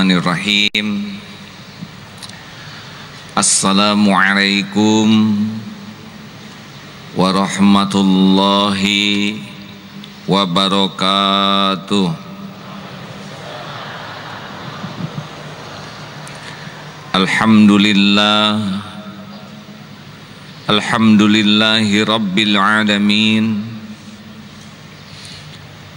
Bismillahirrahmanirrahim. Assalamualaikum warahmatullahi wabarakatuh. Alhamdulillahi rabbil alamin.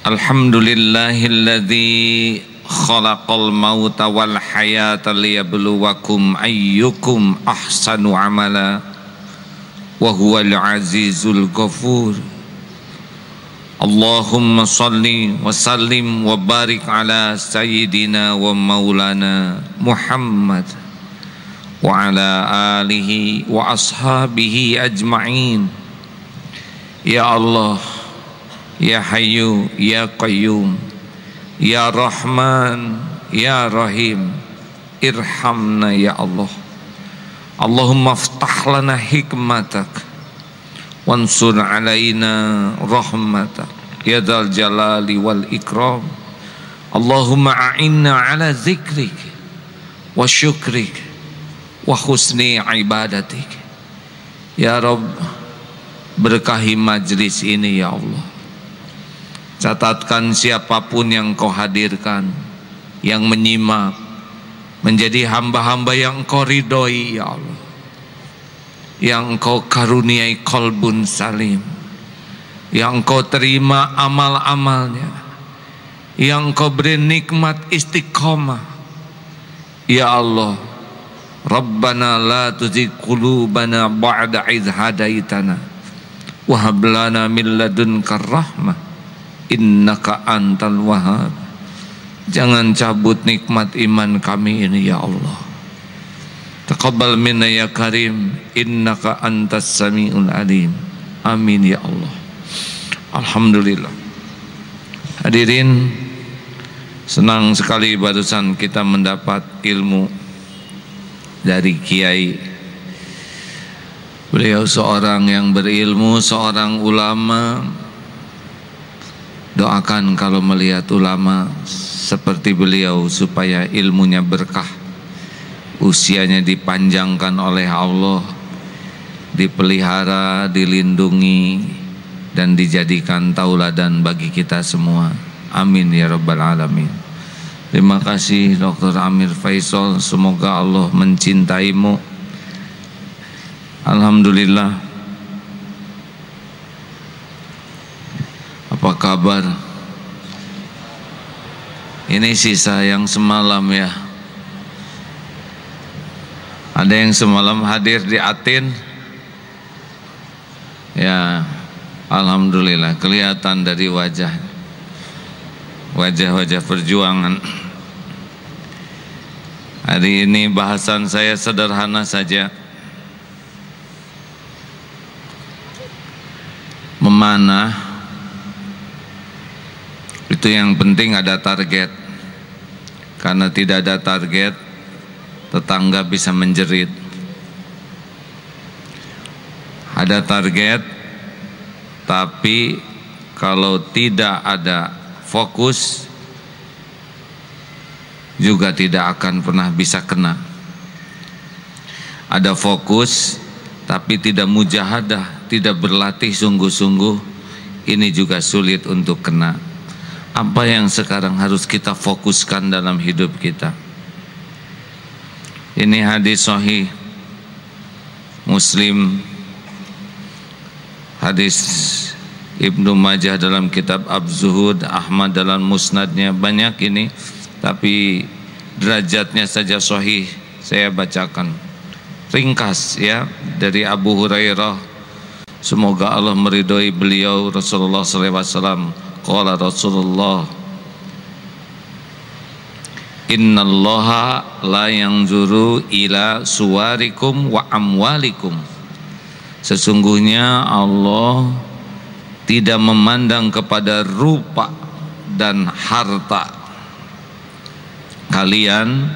Alhamdulillahilladzi khalaqal mauta wal hayata liyabluwakum ayyukum ahsanu amala wa huwal azizul ghafur. Allahumma salli wa sallim wa barik ala sayyidina wa maulana Muhammad wa ala alihi wa ashabihi ajma'in. Ya Allah, Ya Hayyu, Ya Qayyum, Ya Rahman, Ya Rahim, irhamna Ya Allah. Allahumma aftah lana hikmatak wansur alaina rahmatak ya dzal jalali wal ikram. Allahumma a'inna ala zikrik wa syukrik wa husni ibadatik. Ya Rabb, berkahi majlis ini ya Allah. Catatkan siapapun yang Kau hadirkan, yang menyimak, menjadi hamba-hamba yang Kau ridhoi ya Allah, yang Kau karuniai qalbun salim, yang Kau terima amal-amalnya, yang Kau beri nikmat istiqomah ya Allah. Rabbana la tuzigh qulubana ba'da idh hadaitana wa hab lana min ladunka rahmah innaka antal wahhab. Jangan cabut nikmat iman kami ini ya Allah. Taqabbal minna ya karim innaka antas samiul alim. Amin ya Allah. Alhamdulillah. Hadirin, senang sekali barusan kita mendapat ilmu dari Kiai. Beliau seorang yang berilmu, seorang ulama. Doakan kalau melihat ulama seperti beliau supaya ilmunya berkah, usianya dipanjangkan oleh Allah, dipelihara, dilindungi, dan dijadikan tauladan bagi kita semua. Amin ya rabbal alamin. Terima kasih Dr. Amir Faisal, semoga Allah mencintaimu. Alhamdulillah. Apa kabar? Ini sisa yang semalam ya. Ada yang semalam hadir di Atin? Ya, alhamdulillah kelihatan dari wajah-wajah perjuangan. Hari ini bahasan saya sederhana saja. Memanah itu yang penting ada target. Karena tidak ada target, tetangga bisa menjerit. Ada target, tapi kalau tidak ada fokus juga tidak akan pernah bisa kena. Ada fokus tapi tidak mujahadah, tidak berlatih sungguh-sungguh, ini juga sulit untuk kena. Apa yang sekarang harus kita fokuskan dalam hidup kita? Ini hadis sahih Muslim, hadis Ibnu Majah dalam kitab Az-Zuhud, Ahmad dalam musnadnya, banyak ini, tapi derajatnya saja sahih. Saya bacakan ringkas ya, dari Abu Hurairah, semoga Allah meridhoi beliau. Rasulullah SAW qala Rasulullah, innallaha la yanzuru ila suwarikum wa amwalikum. Sesungguhnya Allah tidak memandang kepada rupa dan harta kalian,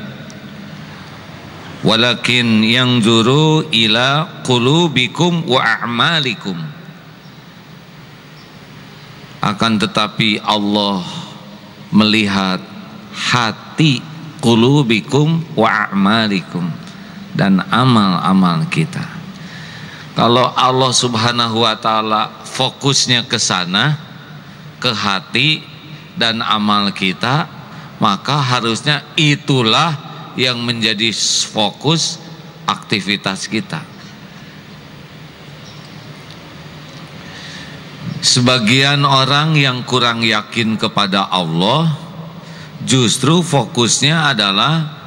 walakin yanzuru ila qulubikum wa a'malikum. Akan tetapi Allah melihat hati qulubikum wa a'malikum, dan amal-amal kita. Kalau Allah Subhanahu wa taala fokusnya ke sana, ke hati dan amal kita, maka harusnya itulah yang menjadi fokus aktivitas kita. Sebagian orang yang kurang yakin kepada Allah justru fokusnya adalah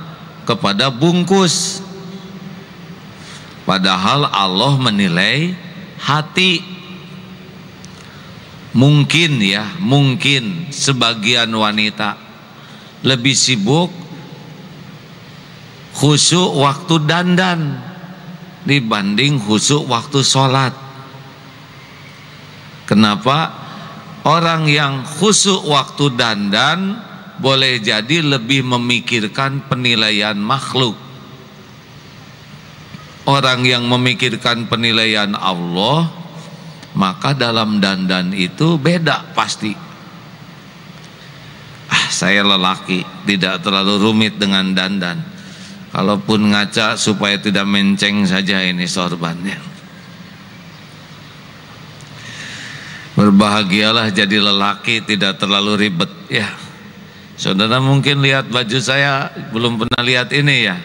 kepada bungkus, padahal Allah menilai hati. Mungkin sebagian wanita lebih sibuk khusyuk waktu dandan dibanding khusyuk waktu sholat. Kenapa? Orang yang khusyuk waktu dandan boleh jadi lebih memikirkan penilaian makhluk. Orang yang memikirkan penilaian Allah, maka dalam dandan itu beda pasti. Saya lelaki, tidak terlalu rumit dengan dandan. Kalaupun ngaca supaya tidak menceng saja ini sorbannya. Berbahagialah jadi lelaki, tidak terlalu ribet ya. Saudara mungkin lihat baju saya, belum pernah lihat ini ya.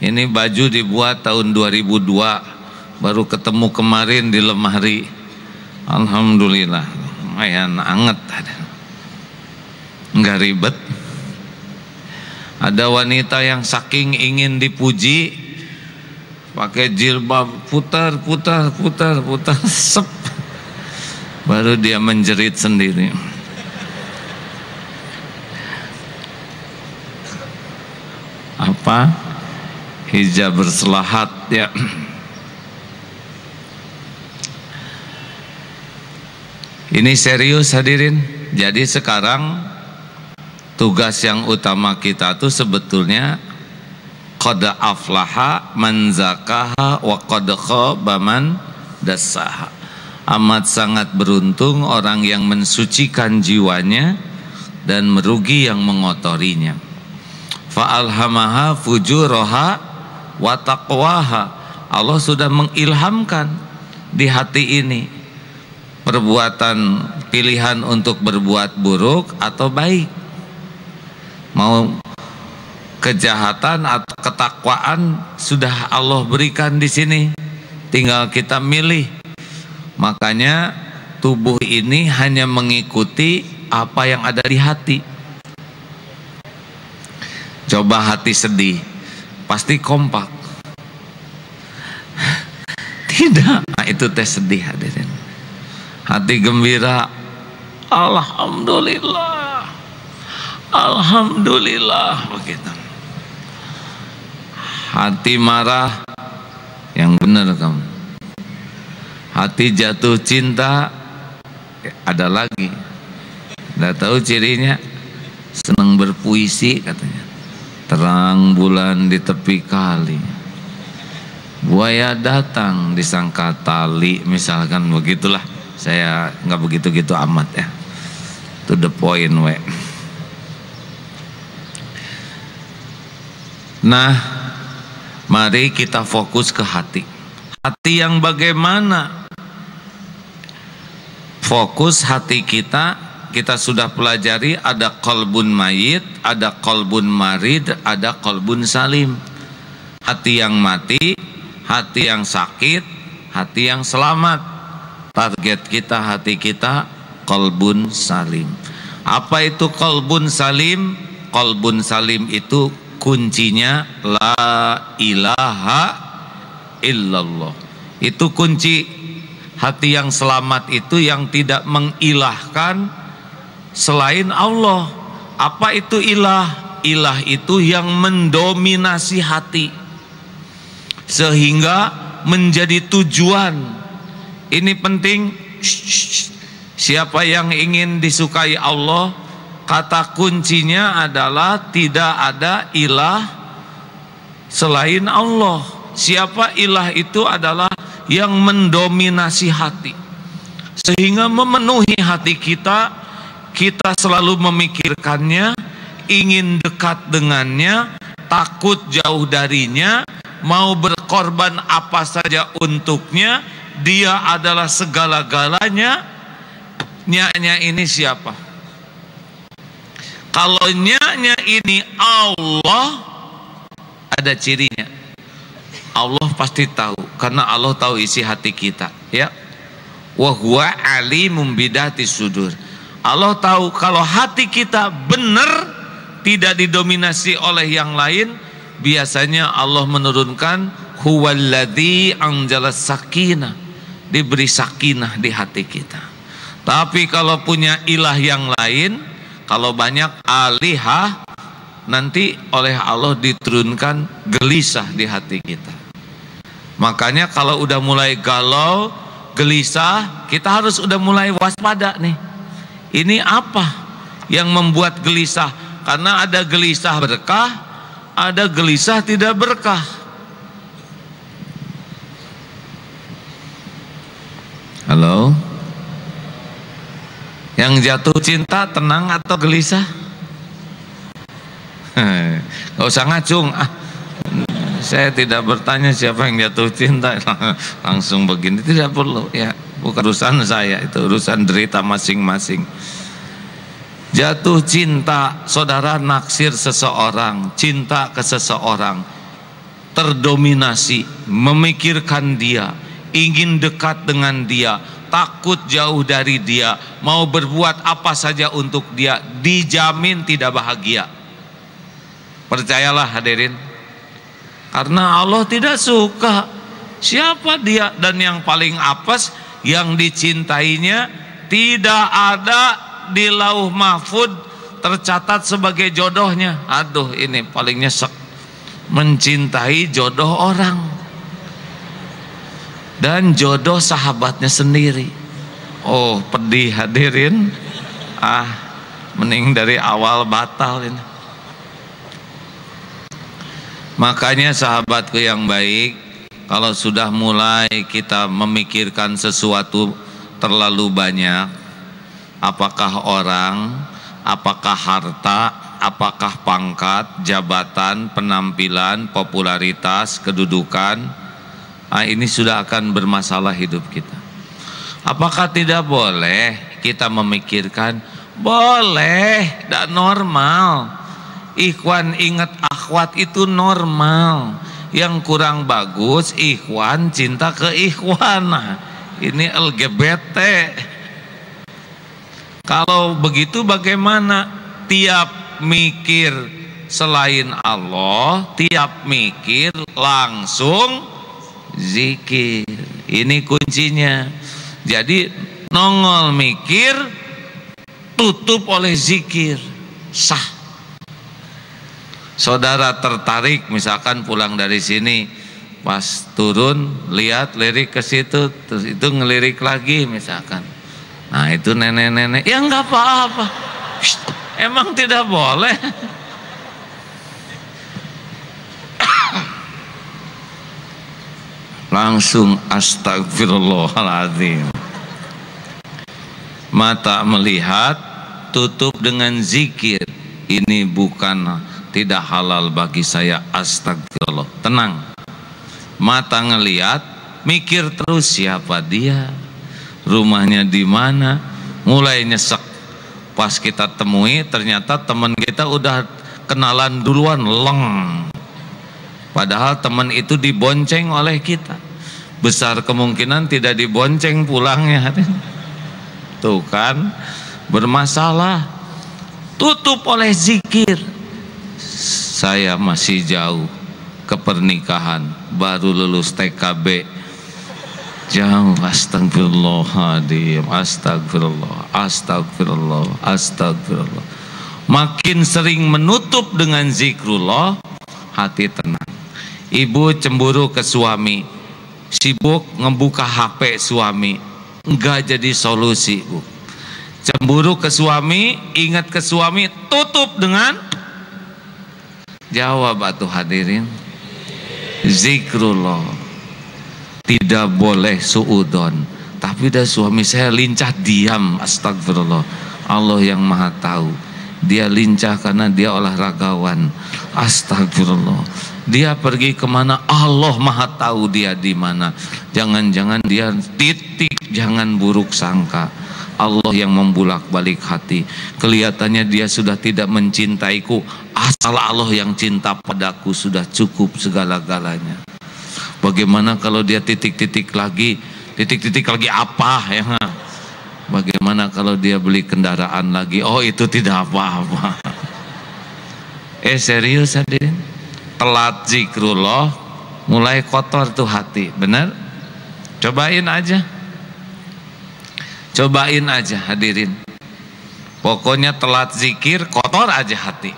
Ini baju dibuat tahun 2002, baru ketemu kemarin di lemari. Alhamdulillah, lumayan anget, enggak ribet. Ada wanita yang saking ingin dipuji, pakai jilbab putar sep, baru dia menjerit sendiri. Apa? Hijab berselahat ya. Ini serius hadirin. Jadi sekarang tugas yang utama kita tuh sebetulnya qad aflaha man zakaha wa qad khaba man dassaha. Amat sangat beruntung orang yang mensucikan jiwanya dan merugi yang mengotorinya. Fa'alhamaha fujuraha wa taqwaha. Allah sudah mengilhamkan di hati ini perbuatan, pilihan untuk berbuat buruk atau baik, mau kejahatan atau ketakwaan, sudah Allah berikan di sini, tinggal kita milih. Makanya tubuh ini hanya mengikuti apa yang ada di hati. Coba hati sedih, pasti kompak. Tidak, nah itu tes sedih hadirin. Hati gembira, alhamdulillah, alhamdulillah, begitu. Hati marah, yang benar kamu. Hati jatuh cinta, ada lagi. Tidak tahu cirinya, senang berpuisi katanya. Terang bulan di tepi kali, buaya datang disangka tali, misalkan begitulah. Saya nggak begitu-gitu amat ya. To the point we. Nah, mari kita fokus ke hati. Hati yang bagaimana? Fokus hati kita. Kita sudah pelajari ada qalbun mayit, ada qalbun marid, ada qalbun salim. Hati yang mati, hati yang sakit, hati yang selamat. Target kita, hati kita qalbun salim. Apa itu qalbun salim? Qalbun salim itu kuncinya la ilaha illallah. Itu kunci. Hati yang selamat itu yang tidak mengilahkan selain Allah. Apa itu ilah? Ilah itu yang mendominasi hati sehingga menjadi tujuan. Ini penting. Siapa yang ingin disukai Allah, kata kuncinya adalah tidak ada ilah selain Allah. Siapa ilah itu adalah yang mendominasi hati sehingga memenuhi hati kita. Kita selalu memikirkannya, ingin dekat dengannya, takut jauh darinya, mau berkorban apa saja untuknya, dia adalah segala-galanya. Nya ini siapa? Kalau nya ini Allah, ada cirinya. Allah pasti tahu, karena Allah tahu isi hati kita, ya. Wa huwa alimum bidati sudur. Allah tahu kalau hati kita benar, tidak didominasi oleh yang lain. Biasanya Allah menurunkan huwallazi anzala sakinah, diberi sakinah di hati kita. Tapi kalau punya ilah yang lain, kalau banyak alihah, nanti oleh Allah diturunkan gelisah di hati kita. Makanya kalau udah mulai galau, gelisah, kita harus udah mulai waspada nih. Ini apa yang membuat gelisah? Karena ada gelisah berkah, ada gelisah tidak berkah. Halo? Yang jatuh cinta tenang atau gelisah? Gak usah ngacung. Saya tidak bertanya siapa yang jatuh cinta, langsung begini, tidak perlu, ya. Bukan urusan saya, itu urusan derita masing-masing. Jatuh cinta, saudara naksir seseorang, cinta ke seseorang, terdominasi, memikirkan dia, ingin dekat dengan dia, takut jauh dari dia, mau berbuat apa saja untuk dia, dijamin tidak bahagia. Percayalah hadirin, karena Allah tidak suka. Siapa dia? Dan yang paling apes, yang dicintainya tidak ada di lauh mahfud tercatat sebagai jodohnya. Aduh, ini paling nyesek, mencintai jodoh orang dan jodoh sahabatnya sendiri. Oh, pedih hadirin. Mending dari awal batal ini. Makanya sahabatku yang baik, kalau sudah mulai kita memikirkan sesuatu terlalu banyak, apakah orang, apakah harta, apakah pangkat, jabatan, penampilan, popularitas, kedudukan, ini sudah akan bermasalah hidup kita. Apakah tidak boleh kita memikirkan? Boleh, dan normal. Ikhwan ingat akhwat itu normal. Yang kurang bagus ikhwan cinta ke ikhwan. Nah, ini LGBT. Kalau begitu bagaimana? Tiap mikir selain Allah, tiap mikir langsung zikir. Ini kuncinya. Jadi nongol mikir, tutup oleh zikir, sah. Saudara tertarik misalkan pulang dari sini, pas turun lihat lirik ke situ, terus itu ngelirik lagi misalkan. Nah itu nenek-nenek, ya nggak apa-apa. Emang tidak boleh. Langsung astagfirullahaladzim. Mata melihat, tutup dengan zikir. Ini bukan, tidak halal bagi saya, astagfirullah. Tenang. Mata ngelihat, mikir terus siapa dia, rumahnya di mana, mulai nyesek. Pas kita temui, ternyata teman kita udah kenalan duluan, leng. Padahal teman itu dibonceng oleh kita. Besar kemungkinan tidak dibonceng pulangnya. Tuh kan, bermasalah. Tutup oleh zikir. Saya masih jauh ke pernikahan, baru lulus TKB, jauh. Astagfirullahaladzim, astagfirullah, astagfirullah, astagfirullah. Makin sering menutup dengan zikrullah, hati tenang. Ibu cemburu ke suami, sibuk ngebuka HP suami, enggak jadi solusi, Bu. Cemburu ke suami, ingat ke suami, tutup dengan jawab atuh hadirin, zikrullah. Tidak boleh suudon. Tapi dah suami saya lincah diam, astagfirullah. Allah yang maha tahu. Dia lincah karena dia olahragawan. Astagfirullah. Dia pergi kemana, Allah maha tahu dia di mana. Jangan-jangan dia titik, jangan buruk sangka. Allah yang membulak-balik hati. Kelihatannya dia sudah tidak mencintaiku, asal Allah yang cinta padaku sudah cukup segala-galanya. Bagaimana kalau dia titik-titik lagi apa ya? Bagaimana kalau dia beli kendaraan lagi? Oh, itu tidak apa-apa. Serius hadirin, telat zikrullah mulai kotor tuh hati, benar? Cobain aja hadirin. Pokoknya telat zikir kotor aja hati.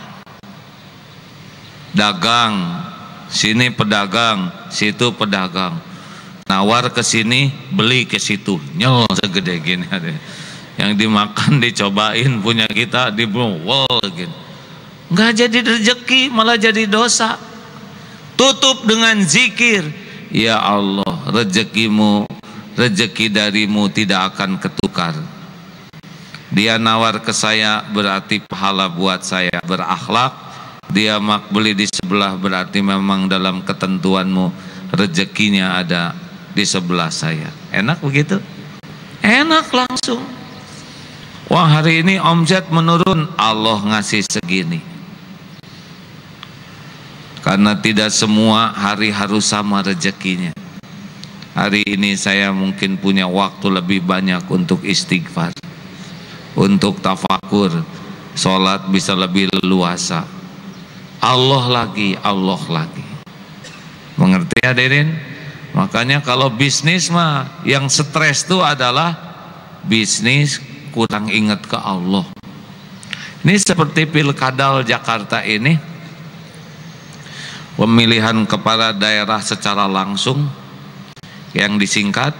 Dagang, sini pedagang, situ pedagang. Nawar ke sini, beli ke situ, nyel segede gini. Yang dimakan dicobain punya kita dibuang gini. Nggak jadi rezeki, malah jadi dosa. Tutup dengan zikir. Ya Allah, rezeki darimu tidak akan ketukar. Dia nawar ke saya berarti pahala buat saya berakhlak. Dia beli di sebelah berarti memang dalam ketentuanmu rezekinya ada di sebelah saya. Enak begitu? Enak langsung. Wah, hari ini omset menurun, Allah ngasih segini. Karena tidak semua hari harus sama rezekinya. Hari ini saya mungkin punya waktu lebih banyak untuk istighfar, untuk tafakur, sholat bisa lebih leluasa. Allah lagi. Mengerti hadirin? Makanya kalau bisnis mah yang stres itu adalah bisnis kurang ingat ke Allah. Ini seperti pilkada Jakarta ini, pemilihan kepala daerah secara langsung yang disingkat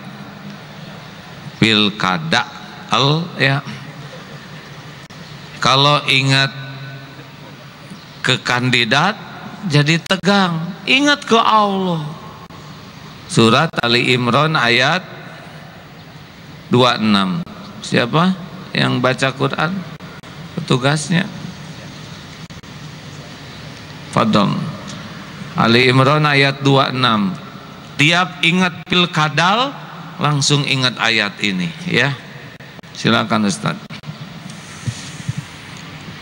pilkada ya. Kalau ingat ke kandidat jadi tegang, ingat ke Allah. Surat Ali Imran ayat 26. Siapa yang baca Quran? Petugasnya. Fadhol. Ali Imran ayat 26. Tiap ingat pilkada langsung ingat ayat ini ya. Silakan Ustaz.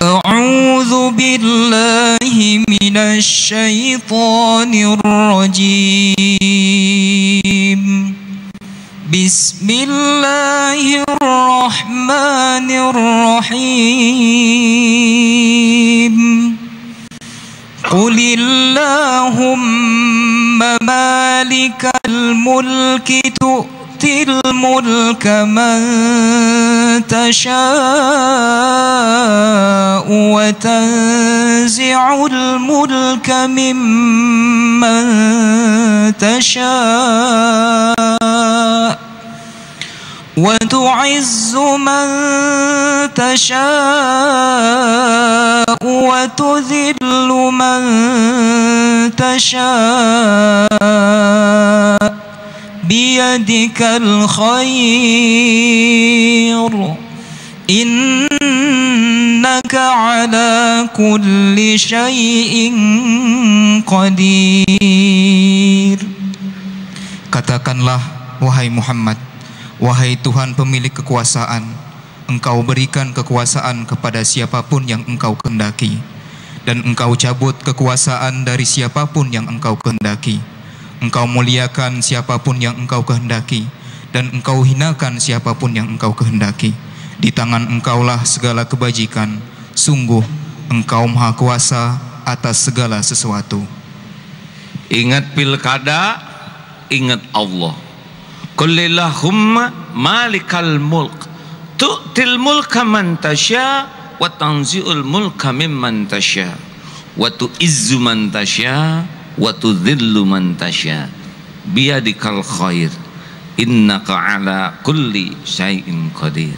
A'udzu billahi minasy syaithanir rajim. Bismillahirrahmanirrahim. Qulillahumma malikal mulki tu'til mulka man tasha'u wa tanzi'ul mulka mimman tasha'u wa tu'izzu man tasha'u wa tudhillu man tasha'u biyadikal khair innaka ala kulli syai'in qadir. Katakanlah wahai Muhammad, wahai Tuhan pemilik kekuasaan, Engkau berikan kekuasaan kepada siapapun yang Engkau kehendaki, dan Engkau cabut kekuasaan dari siapapun yang Engkau kehendaki. Engkau muliakan siapapun yang Engkau kehendaki, dan Engkau hinakan siapapun yang Engkau kehendaki. Di tangan Engkaulah segala kebajikan. Sungguh Engkau Maha Kuasa atas segala sesuatu. Ingat pilkada, ingat Allah. Qulillahumma malikal mulk tu'til mulka man tasya wa tanzi'ul mulka mimman tasya wa tu'izzu man tasya wa tudhillu man tasya biyadikal khair innaka ala kulli syai'in qadir.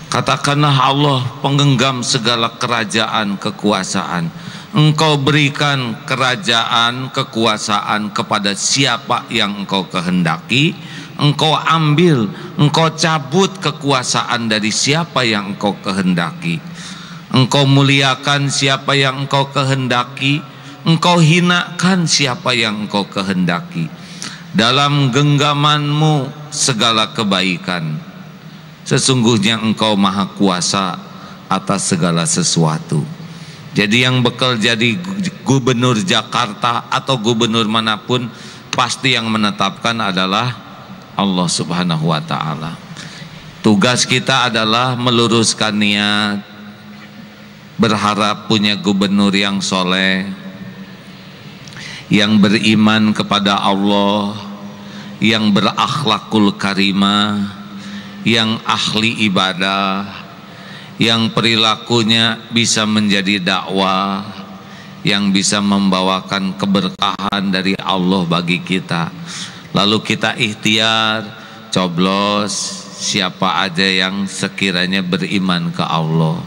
Katakanlah Allah penggenggam segala kerajaan kekuasaan. Engkau berikan kerajaan kekuasaan kepada siapa yang Engkau kehendaki. Engkau ambil, Engkau cabut kekuasaan dari siapa yang Engkau kehendaki. Engkau muliakan siapa yang engkau kehendaki, engkau hinakan siapa yang engkau kehendaki. Dalam genggamanmu segala kebaikan. Sesungguhnya engkau maha kuasa atas segala sesuatu. Jadi yang bakal jadi gubernur Jakarta atau gubernur manapun, pasti yang menetapkan adalah Allah Subhanahu wa ta'ala. Tugas kita adalah meluruskan niat, berharap punya gubernur yang soleh, yang beriman kepada Allah, yang berakhlakul karimah, yang ahli ibadah, yang perilakunya bisa menjadi dakwah, yang bisa membawakan keberkahan dari Allah bagi kita. Lalu kita ikhtiar, coblos siapa aja yang sekiranya beriman ke Allah.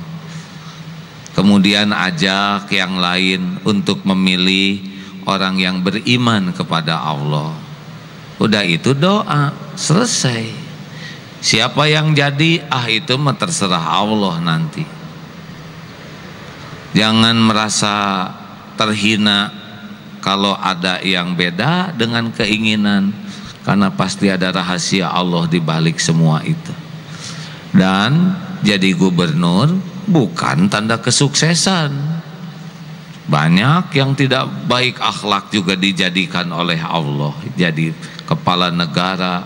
Kemudian ajak yang lain untuk memilih orang yang beriman kepada Allah. Udah itu doa, selesai. Siapa yang jadi, itu mah terserah Allah nanti. Jangan merasa terhina kalau ada yang beda dengan keinginan, karena pasti ada rahasia Allah di balik semua itu. Dan jadi gubernur bukan tanda kesuksesan. Banyak yang tidak baik akhlak juga dijadikan oleh Allah jadi kepala negara,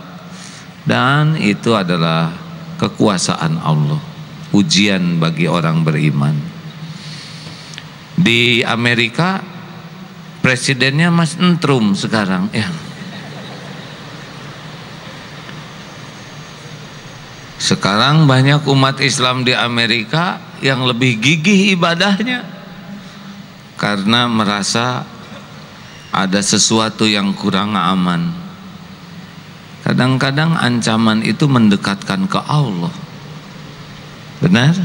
dan itu adalah kekuasaan Allah, ujian bagi orang beriman. Di Amerika presidennya Mas Entrum sekarang ya. Sekarang banyak umat Islam di Amerika yang lebih gigih ibadahnya karena merasa ada sesuatu yang kurang aman. Kadang-kadang ancaman itu mendekatkan ke Allah. Benar?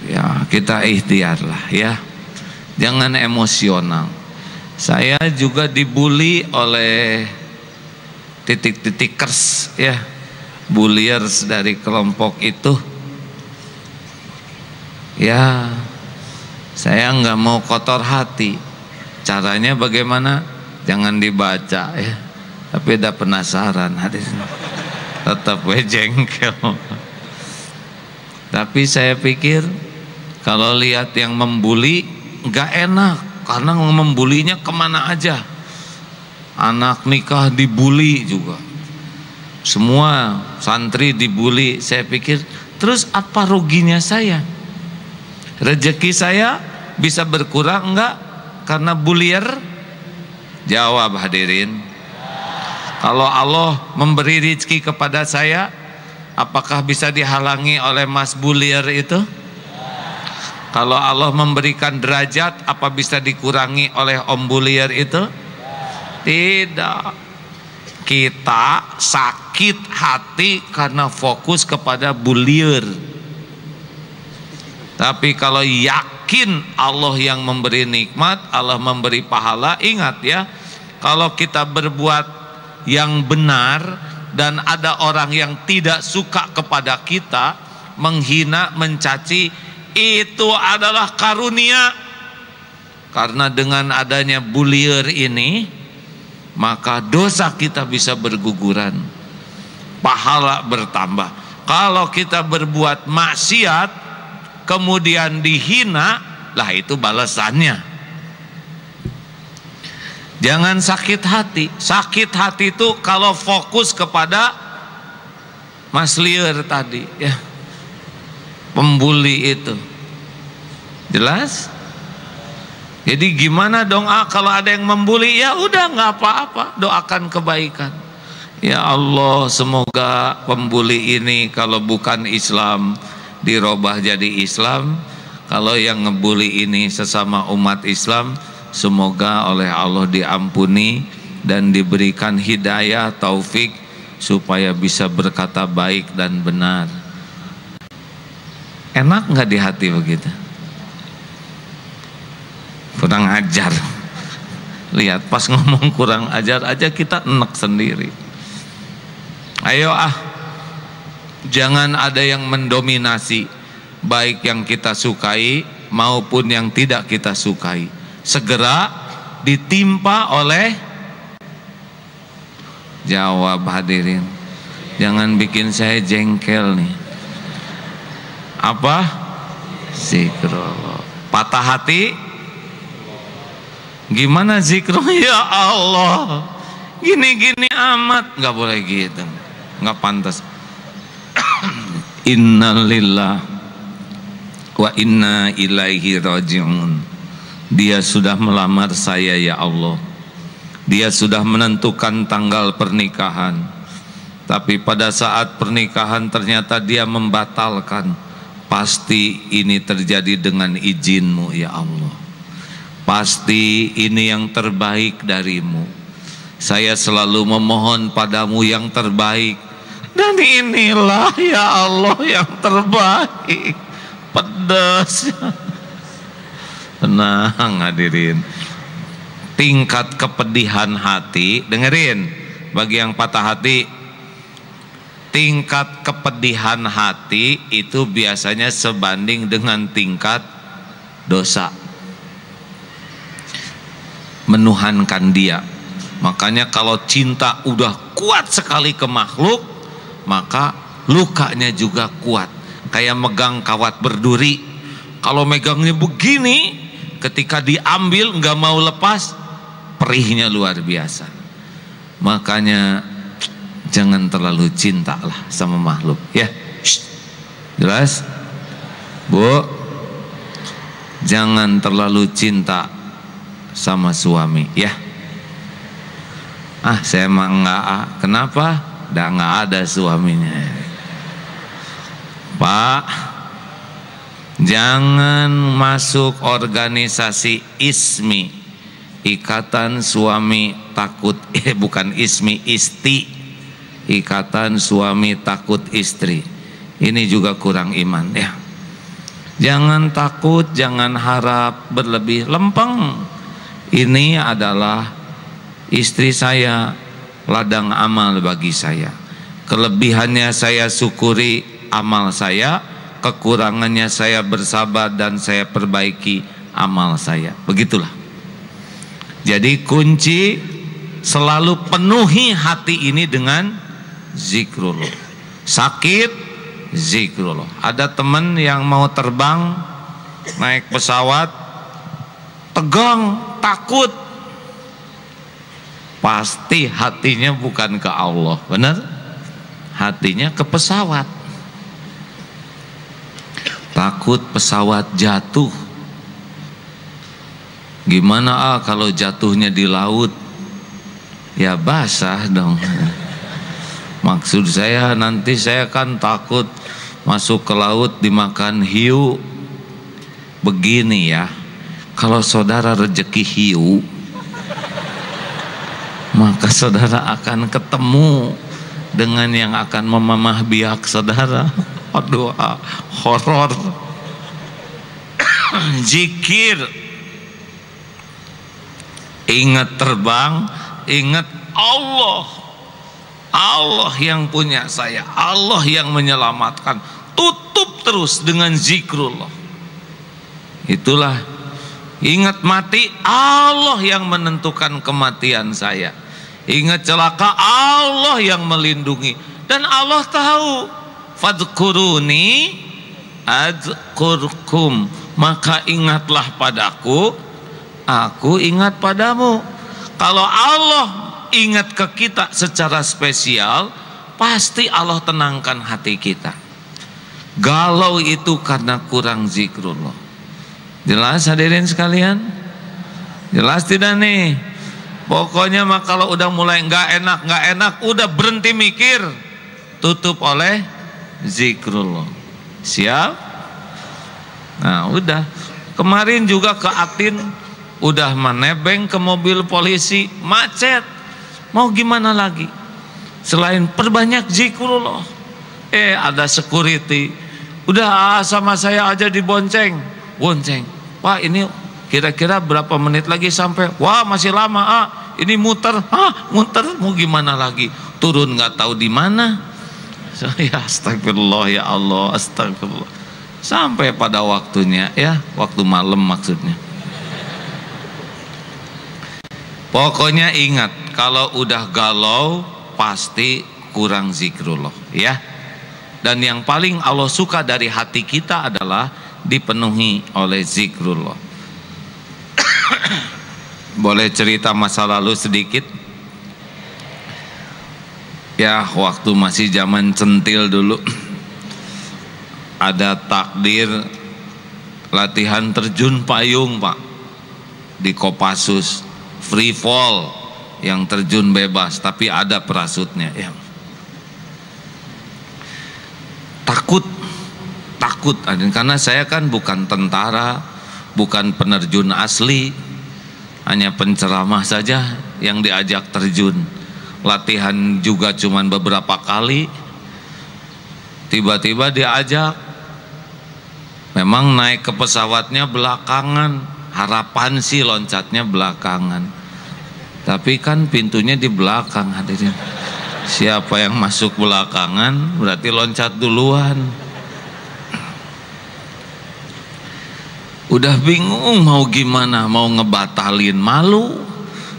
Ya, kita ikhtiarlah ya. Jangan emosional. Saya juga dibully oleh titik-titikers ya, bulliers dari kelompok itu. Ya, saya nggak mau kotor hati. Caranya bagaimana? Jangan dibaca ya. Tapi udah penasaran hadis. Tetap jengkel. Tapi saya pikir kalau lihat yang membuli nggak enak, karena membulinya kemana aja. Anak nikah dibully juga, semua santri dibully. Saya pikir terus apa ruginya saya? Rezeki saya bisa berkurang enggak karena bullier? Jawab hadirin. Kalau Allah memberi rezeki kepada saya, apakah bisa dihalangi oleh mas bullier itu? Kalau Allah memberikan derajat, apa bisa dikurangi oleh om bullier itu? Tidak. Kita sakit hati karena fokus kepada bullier. Tapi kalau yakin Allah yang memberi nikmat, Allah memberi pahala, ingat ya, kalau kita berbuat yang benar dan ada orang yang tidak suka kepada kita, menghina, mencaci, itu adalah karunia. Karena dengan adanya bullier ini, maka dosa kita bisa berguguran, pahala bertambah. Kalau kita berbuat maksiat kemudian dihina, lah itu balasannya. Jangan sakit hati. Sakit hati itu kalau fokus kepada mas liar tadi ya, pembuli itu. Jelas? Jadi gimana dong kalau ada yang membuli? Ya udah nggak apa-apa, doakan kebaikan. Ya Allah, semoga pembuli ini kalau bukan Islam dirubah jadi Islam. Kalau yang ngebuli ini sesama umat Islam, semoga oleh Allah diampuni dan diberikan hidayah, taufik supaya bisa berkata baik dan benar. Enak nggak di hati begitu? Kurang ajar. Lihat pas ngomong kurang ajar aja kita enak sendiri. Ayo jangan ada yang mendominasi. baik yang kita sukai maupun yang tidak kita sukai, segera ditimpa oleh, jawab hadirin, jangan bikin saya jengkel nih. Apa? Zikrullah. Patah hati, gimana zikrullah? Ya Allah, gini-gini amat, nggak boleh gitu, nggak pantas. Innalillah wa inna ilaihi raji'un. Dia sudah melamar saya ya Allah, dia sudah menentukan tanggal pernikahan, tapi pada saat pernikahan ternyata dia membatalkan. Pasti ini terjadi dengan izin-Mu ya Allah, pasti ini yang terbaik dari-Mu. Saya selalu memohon padamu yang terbaik, dan inilah ya Allah yang terbaik. Pedas. Tenang hadirin. Tingkat kepedihan hati, dengerin, bagi yang patah hati, tingkat kepedihan hati itu biasanya sebanding dengan tingkat dosa. Menuhankan dia. Makanya kalau cinta udah kuat sekali ke makhluk, maka lukanya juga kuat. Kayak megang kawat berduri, kalau megangnya begini, ketika diambil nggak mau lepas, perihnya luar biasa. Makanya jangan terlalu cinta lah sama makhluk ya. Jelas Bu? Jangan terlalu cinta sama suami ya. Saya mah enggak. Kenapa? Nggak ada suaminya. Pak, jangan masuk organisasi ISMI, Ikatan Suami Takut, bukan ISMI, ISTI, Ikatan Suami Takut Istri. Ini juga kurang iman ya. Jangan takut, jangan harap berlebih, lempeng. Ini adalah istri saya, ladang amal bagi saya. Kelebihannya saya syukuri amal saya, kekurangannya saya bersabar dan saya perbaiki amal saya. Begitulah. Jadi kunci selalu penuhi hati ini dengan zikrullah. Sakit, zikrullah. Ada teman yang mau terbang naik pesawat, tegang, takut, pasti hatinya bukan ke Allah, benar? Hatinya ke pesawat. Takut pesawat jatuh. Gimana kalau jatuhnya di laut? Ya basah dong. Maksud saya nanti saya kan takut masuk ke laut dimakan hiu. Begini ya, kalau saudara rezeki hiu, maka saudara akan ketemu dengan yang akan memamah biak saudara. Aduh, horor. Zikir. Ingat terbang, ingat Allah. Allah yang punya saya, Allah yang menyelamatkan. Tutup terus dengan zikrullah. Itulah. Ingat mati, Allah yang menentukan kematian saya. Ingat celaka, Allah yang melindungi. Dan Allah tahu, fadkuruni adkurkum, maka ingatlah padaku, aku ingat padamu. Kalau Allah ingat ke kita secara spesial, pasti Allah tenangkan hati kita. Galau itu karena kurang zikrullah. Jelas hadirin sekalian? Jelas tidak nih? Pokoknya mah kalau udah mulai nggak enak, udah berhenti mikir, tutup oleh zikrullah. Siap? Nah udah. Kemarin juga ke Atin, udah menebeng ke mobil polisi, macet. Mau gimana lagi? Selain perbanyak zikrullah. Ada security, udah sama saya aja dibonceng. Pak ini kira-kira berapa menit lagi sampai? Wah masih lama. Ini muter. Muter mau gimana lagi? Turun nggak tahu di mana. Ya astagfirullah ya Allah, astagfirullah. sampai pada waktunya ya, waktu malam maksudnya. Pokoknya ingat, kalau udah galau pasti kurang zikrullah ya. Dan yang paling Allah suka dari hati kita adalah dipenuhi oleh zikrullah. Boleh cerita masa lalu sedikit? Ya, waktu masih zaman centil dulu, ada takdir latihan terjun payung Pak, di Kopassus, free fall, yang terjun bebas, tapi ada parasutnya ya. Takut karena saya kan bukan tentara, bukan penerjun asli, hanya penceramah saja yang diajak terjun. Latihan juga cuman beberapa kali, tiba-tiba diajak. Memang naik ke pesawatnya belakangan, harapan sih loncatnya belakangan, tapi kan pintunya di belakang hadirin. Siapa yang masuk belakangan berarti loncat duluan. Udah bingung mau gimana, mau ngebatalin, malu.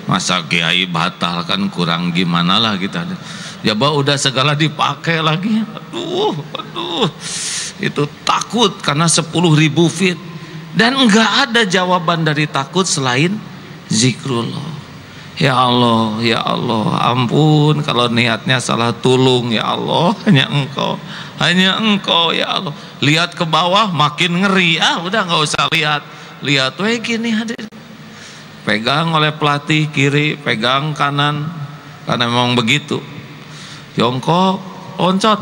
Masa kiai batal, kan kurang gimana lah kita. Ya udah segala dipakai lagi. Aduh, itu takut karena 10.000 feet. Dan enggak ada jawaban dari takut selain zikrullah. Ya Allah, ya Allah, ampun kalau niatnya salah, tolong ya Allah, hanya Engkau ya Allah. Lihat ke bawah makin ngeri, udah nggak usah lihat weh gini hadir. Pegang oleh pelatih kiri, pegang kanan, karena memang begitu. Jongkok, loncat,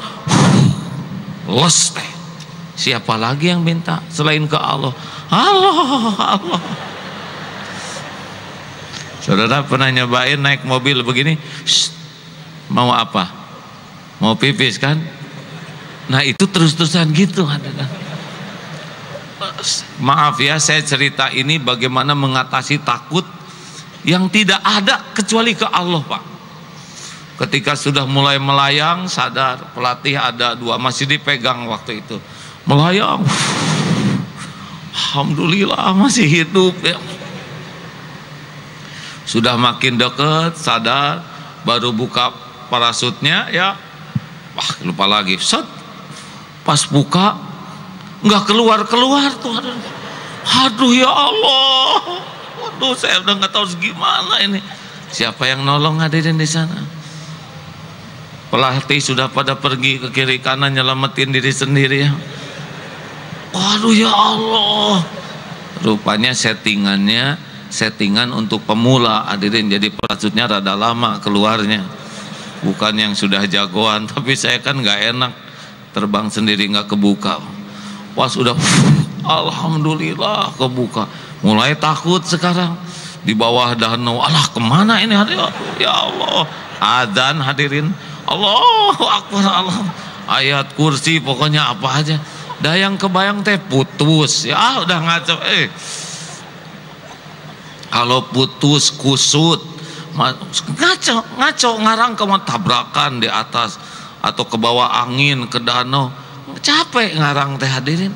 les deh. Siapa lagi yang minta selain ke Allah? Allah. Saudara pernah nyobain naik mobil begini? Mau apa? Mau pipis kan? Nah itu terus-terusan gitu. Maaf ya, saya cerita ini bagaimana mengatasi takut yang tidak ada kecuali ke Allah Pak. Ketika sudah mulai melayang, sadar pelatih ada 2, masih dipegang waktu itu. Melayang, alhamdulillah masih hidup ya. Sudah makin dekat, sadar, baru buka parasutnya ya, wah lupa lagi, set, pas buka nggak keluar tuh, aduh ya Allah, waduh saya udah nggak tahu gimana ini. Siapa yang nolong hadirin di sana? Pelatih sudah pada pergi ke kiri kanan nyelamatin diri sendiri ya. Waduh ya Allah, rupanya settingan untuk pemula hadirin, jadi parasutnya rada lama keluarnya, bukan yang sudah jagoan. Tapi saya kan nggak enak terbang sendiri nggak kebuka. Pas udah alhamdulillah kebuka, mulai takut sekarang di bawah danau. Alah kemana ini hadirin? Ya Allah, adzan hadirin, Allahu Akbar, Allah, ayat kursi, pokoknya apa aja. Dah yang kebayang teh putus ya, udah ngaco. Kalau putus kusut, ngaco ngarang ke tabrakan di atas atau ke bawah angin ke danau, capek ngarang teh hadirin.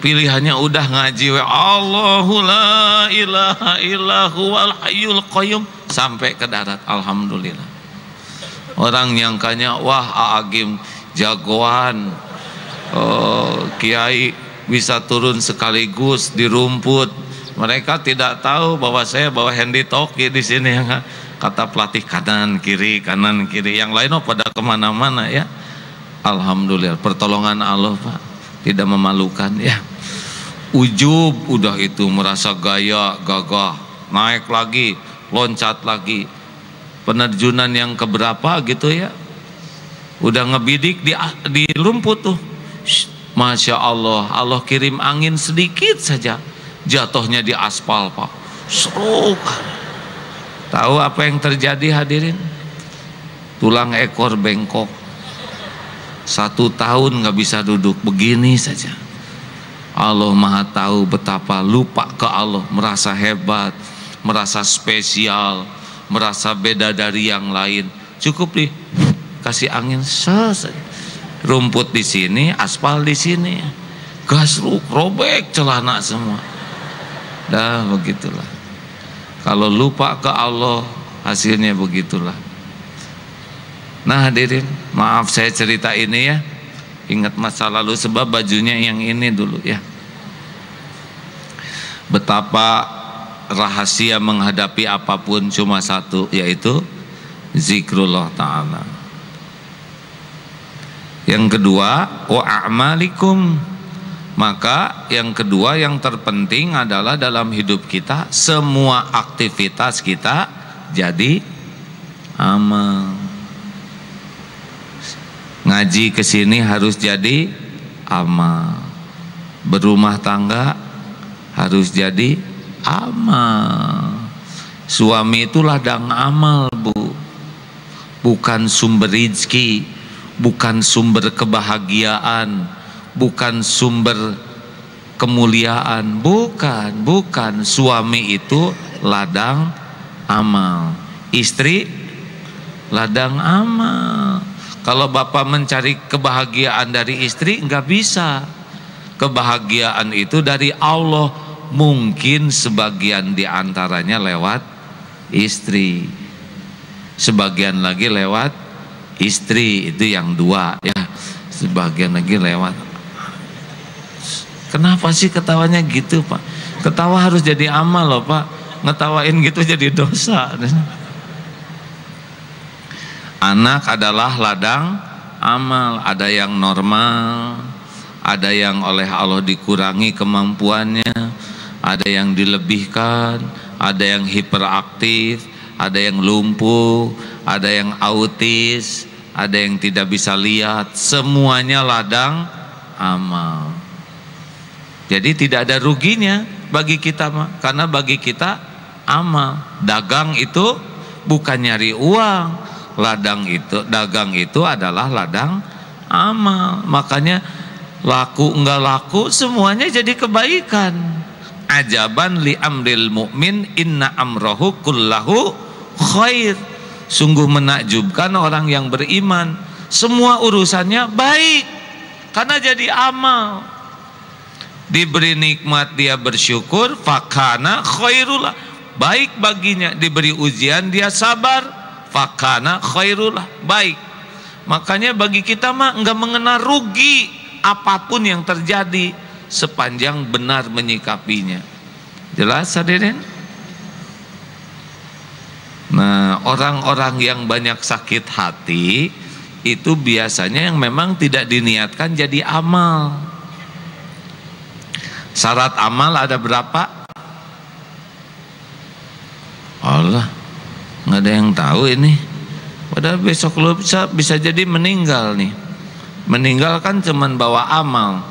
Pilihannya udah ngaji wa Allahu la ilaha illahu wal hayyul qayyum sampai ke darat, alhamdulillah. Orang nyangkanya wah Agim jagoan, kiai bisa turun sekaligus di rumput. Mereka tidak tahu bahwa saya bawa handy talkie di sini, kata pelatih kanan kiri, yang lain pada kemana-mana ya. Alhamdulillah, pertolongan Allah Pak, tidak memalukan ya. Ujub udah itu, merasa gaya, gagah, naik lagi, loncat lagi. Penerjunan yang keberapa gitu ya, udah ngebidik di rumput tuh. Masya Allah, Allah kirim angin sedikit saja, jatuhnya di aspal Pak. Seruk. Tahu apa yang terjadi hadirin? Tulang ekor bengkok. 1 tahun nggak bisa duduk, begini saja. Allah Maha tahu betapa lupa ke Allah, merasa hebat, merasa spesial, merasa beda dari yang lain. Cukup kasih angin selesai. rumput di sini, aspal di sini, gas robek celana semua. Dah begitulah. Kalau lupa ke Allah, hasilnya begitulah. Nah hadirin, maaf saya cerita ini ya, ingat masa lalu sebab bajunya yang ini dulu ya. Betapa rahasia menghadapi apapun cuma satu, yaitu zikrullah ta'ala. Yang kedua, wa a'malikum. Maka yang kedua yang terpenting adalah dalam hidup kita, semua aktivitas kita jadi amal. Ngaji kesini harus jadi amal. Berumah tangga harus jadi amal. Suami itu ladang amal, Bu. Bukan sumber rezeki, bukan sumber kebahagiaan, bukan sumber kemuliaan. Bukan. Suami itu ladang amal, istri ladang amal. Kalau bapak mencari kebahagiaan dari istri, nggak bisa. Kebahagiaan itu dari Allah. Mungkin sebagian diantaranya lewat istri, sebagian lagi lewat istri, itu yang dua ya. Sebagian lagi lewat. Kenapa sih ketawanya gitu, Pak? Ketawa harus jadi amal loh, Pak. Ngetawain gitu jadi dosa. Anak adalah ladang amal. Ada yang normal, ada yang oleh Allah dikurangi kemampuannya, ada yang dilebihkan, ada yang hiperaktif, ada yang lumpuh, ada yang autis, ada yang tidak bisa lihat. Semuanya ladang amal. Jadi tidak ada ruginya bagi kita, karena bagi kita amal. Dagang itu bukan nyari uang. Dagang itu adalah ladang amal. Makanya laku enggak laku semuanya jadi kebaikan. Ajaban li amril mu'min inna amrohu kullahu khair. Sungguh menakjubkan orang yang beriman, semua urusannya baik karena jadi amal. Diberi nikmat dia bersyukur, fakana khairullah, baik baginya. Diberi ujian dia sabar, fakana khairullah, baik. Makanya bagi kita mah enggak mengenal rugi apapun yang terjadi sepanjang benar menyikapinya. Jelas hadirin? Nah, orang-orang yang banyak sakit hati itu biasanya yang memang tidak diniatkan jadi amal. Syarat amal ada berapa? Allah, nggak ada yang tahu ini. Padahal besok lusa bisa jadi meninggal nih. Meninggal kan cuman bawa amal.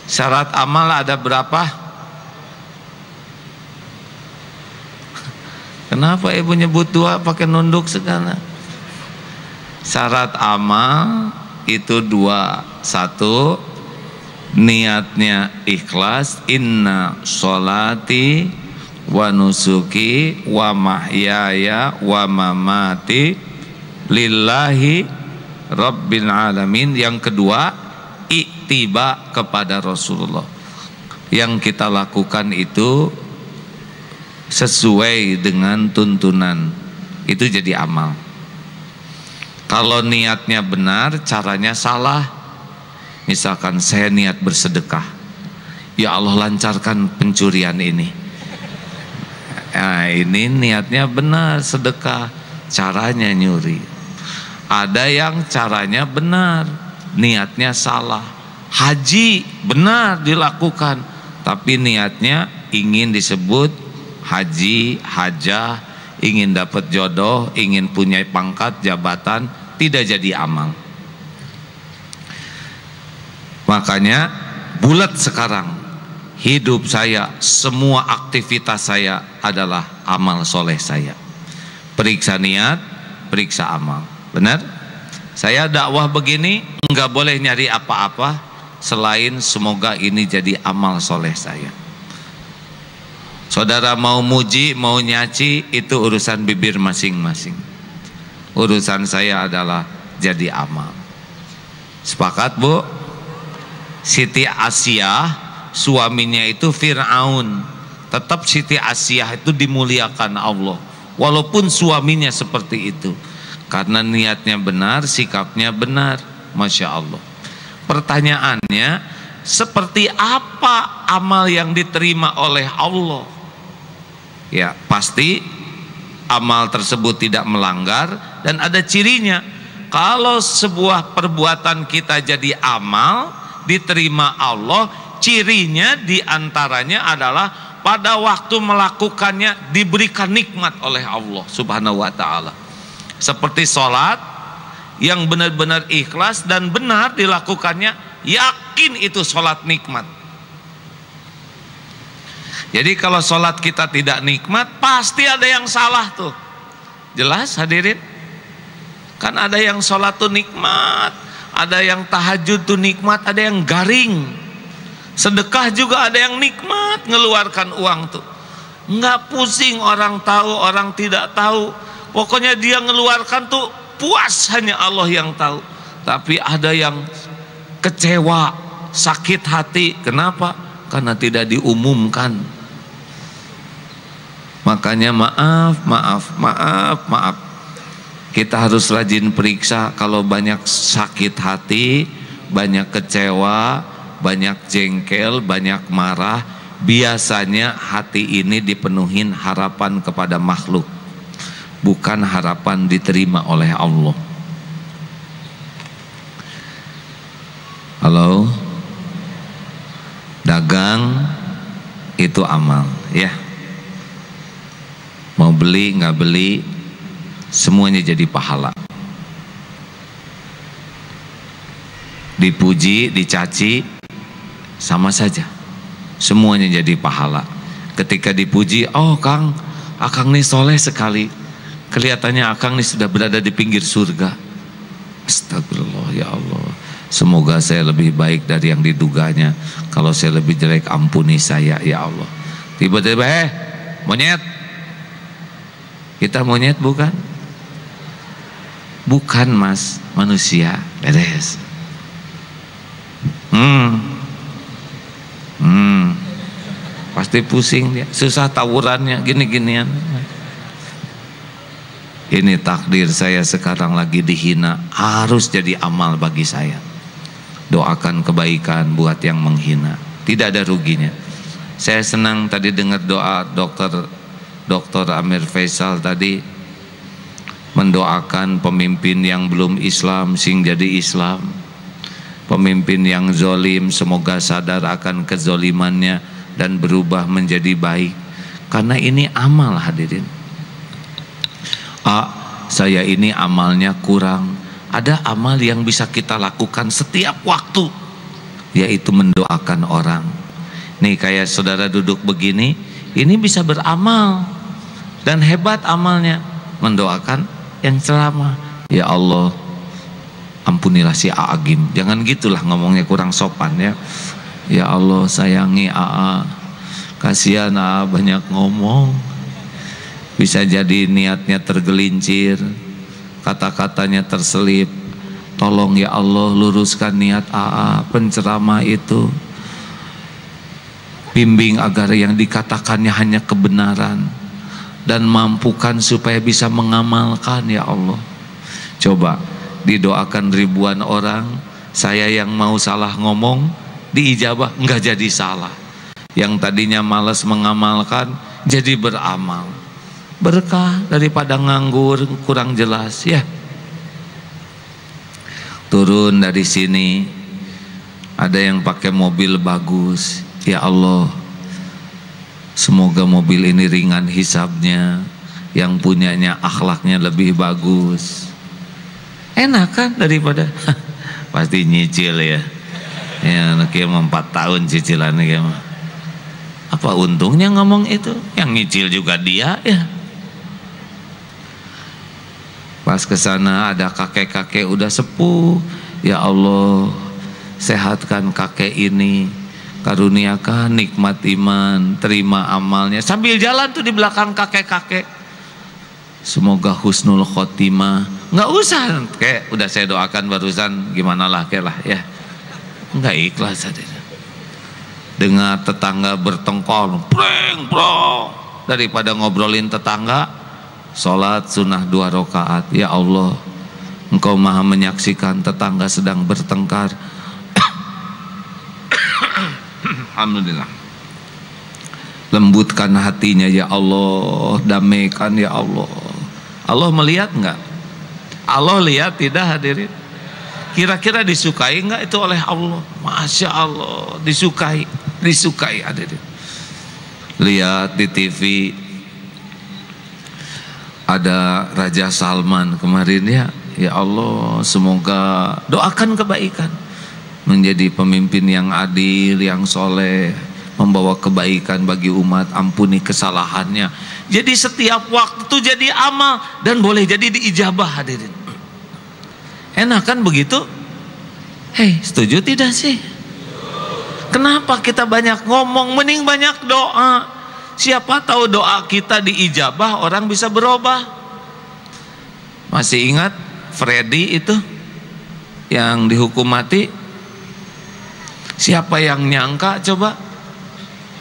Syarat amal ada berapa? Kenapa ibu nyebut dua pakai nunduk segala? Syarat amal itu dua. Satu, niatnya ikhlas. Inna sholati wa nusuki wa mahyaya wa mamati lillahi rabbil alamin. Yang kedua, ittiba kepada Rasulullah. Yang kita lakukan itu sesuai dengan tuntunan, itu jadi amal. Kalau niatnya benar, caranya salah. Misalkan saya niat bersedekah, ya Allah lancarkan pencurian ini. Nah, ini niatnya benar sedekah, caranya nyuri. Ada yang caranya benar, niatnya salah. Haji benar dilakukan, tapi niatnya ingin disebut haji, hajah, ingin dapat jodoh, ingin punya pangkat, jabatan, tidak jadi amal. Makanya bulat sekarang hidup saya, semua aktivitas saya adalah amal soleh saya. Periksa niat, periksa amal. Benar? Saya dakwah begini enggak boleh nyari apa-apa selain semoga ini jadi amal soleh saya. Saudara mau muji, mau nyaci, itu urusan bibir masing-masing. Urusan saya adalah jadi amal. Sepakat Bu? Siti Asyah suaminya itu Fir'aun, tetap Siti Asyah itu dimuliakan Allah walaupun suaminya seperti itu, karena niatnya benar, sikapnya benar. Masya Allah. Pertanyaannya, seperti apa amal yang diterima oleh Allah? Ya pasti amal tersebut tidak melanggar dan ada cirinya. Kalau sebuah perbuatan kita jadi amal diterima Allah, cirinya diantaranya adalah pada waktu melakukannya diberikan nikmat oleh Allah Subhanahu wa ta'ala. Seperti sholat yang benar-benar ikhlas dan benar dilakukannya, yakin itu sholat nikmat. Jadi kalau sholat kita tidak nikmat, pasti ada yang salah tuh. Jelas hadirin? Kan ada yang sholat tuh nikmat, ada yang tahajud tuh nikmat, ada yang garing. Sedekah juga ada yang nikmat, ngeluarkan uang tuh nggak pusing orang tahu orang tidak tahu, pokoknya dia ngeluarkan tuh puas, hanya Allah yang tahu. Tapi ada yang kecewa, sakit hati. Kenapa? Karena tidak diumumkan. Makanya maaf, kita harus rajin periksa. Kalau banyak sakit hati, banyak kecewa, banyak jengkel, banyak marah, biasanya hati ini dipenuhin harapan kepada makhluk, bukan harapan diterima oleh Allah. Halo, dagang itu amal ya. Mau beli nggak beli, semuanya jadi pahala. Dipuji, dicaci, sama saja, semuanya jadi pahala. Ketika dipuji, oh Kang, Akang nih soleh sekali, kelihatannya Akang nih sudah berada di pinggir surga. Astagfirullah, ya Allah, semoga saya lebih baik dari yang diduganya. Kalau saya lebih jelek, ampuni saya ya Allah. Tiba-tiba monyet. Kita monyet bukan? Bukan Mas, manusia. Beres. Pasti pusing dia, susah tawurannya, gini-ginian. Ini takdir saya sekarang lagi dihina, harus jadi amal bagi saya. Doakan kebaikan buat yang menghina, tidak ada ruginya. Saya senang tadi dengar doa Dr. Amir Faisal tadi mendoakan pemimpin yang belum Islam sing jadi Islam, pemimpin yang zolim semoga sadar akan kezolimannya dan berubah menjadi baik. Karena ini amal hadirin. Saya ini amalnya kurang. Ada amal yang bisa kita lakukan setiap waktu, yaitu mendoakan orang. Nih kayak saudara duduk begini, ini bisa beramal dan hebat amalnya, mendoakan yang ceramah. Ya Allah, ampunilah si Aagim. Jangan gitulah ngomongnya, kurang sopan ya. Ya Allah, sayangi AA, kasihan AA banyak ngomong. Bisa jadi niatnya tergelincir, kata-katanya terselip. Tolong ya Allah, luruskan niat AA penceramah itu. Bimbing agar yang dikatakannya hanya kebenaran, dan mampukan supaya bisa mengamalkan ya Allah. Coba didoakan ribuan orang, saya yang mau salah ngomong diijabah, enggak jadi salah. Yang tadinya malas mengamalkan jadi beramal. Berkah daripada nganggur kurang jelas ya. Turun dari sini, ada yang pakai mobil bagus. Ya Allah, semoga mobil ini ringan hisabnya, yang punyanya akhlaknya lebih bagus. Enak kan daripada pasti nyicil ya. Ya anaknya 4 tahun cicilannya gimana? Apa untungnya ngomong itu? Yang nyicil juga dia ya. Pas ke sana ada kakek-kakek udah sepuh. Ya Allah, sehatkan kakek ini, karuniakan nikmat iman, terima amalnya. Sambil jalan tuh di belakang kakek-kakek, semoga husnul khotimah, Nggak usah, kayak udah saya doakan barusan, gimana lah kayak lah ya. Nggak ikhlas hadirin. Dengar tetangga bertengkar, preng prong, daripada ngobrolin tetangga, sholat sunnah 2 rakaat. Ya Allah, Engkau maha menyaksikan tetangga sedang bertengkar. Alhamdulillah, lembutkan hatinya ya Allah, damaikan ya Allah. Allah melihat enggak? Allah lihat tidak hadirin? Kira-kira disukai enggak itu oleh Allah? Masya Allah, disukai, disukai hadirin. Lihat di TV ada Raja Salman kemarin ya. Ya Allah, semoga doakan kebaikan, menjadi pemimpin yang adil, yang soleh, membawa kebaikan bagi umat, ampuni kesalahannya. Jadi setiap waktu jadi amal dan boleh jadi diijabah hadirin. Enak kan begitu? Hei, setuju tidak sih? Kenapa kita banyak ngomong, mending banyak doa. Siapa tahu doa kita diijabah, orang bisa berubah. Masih ingat Freddy itu yang dihukum mati? Siapa yang nyangka coba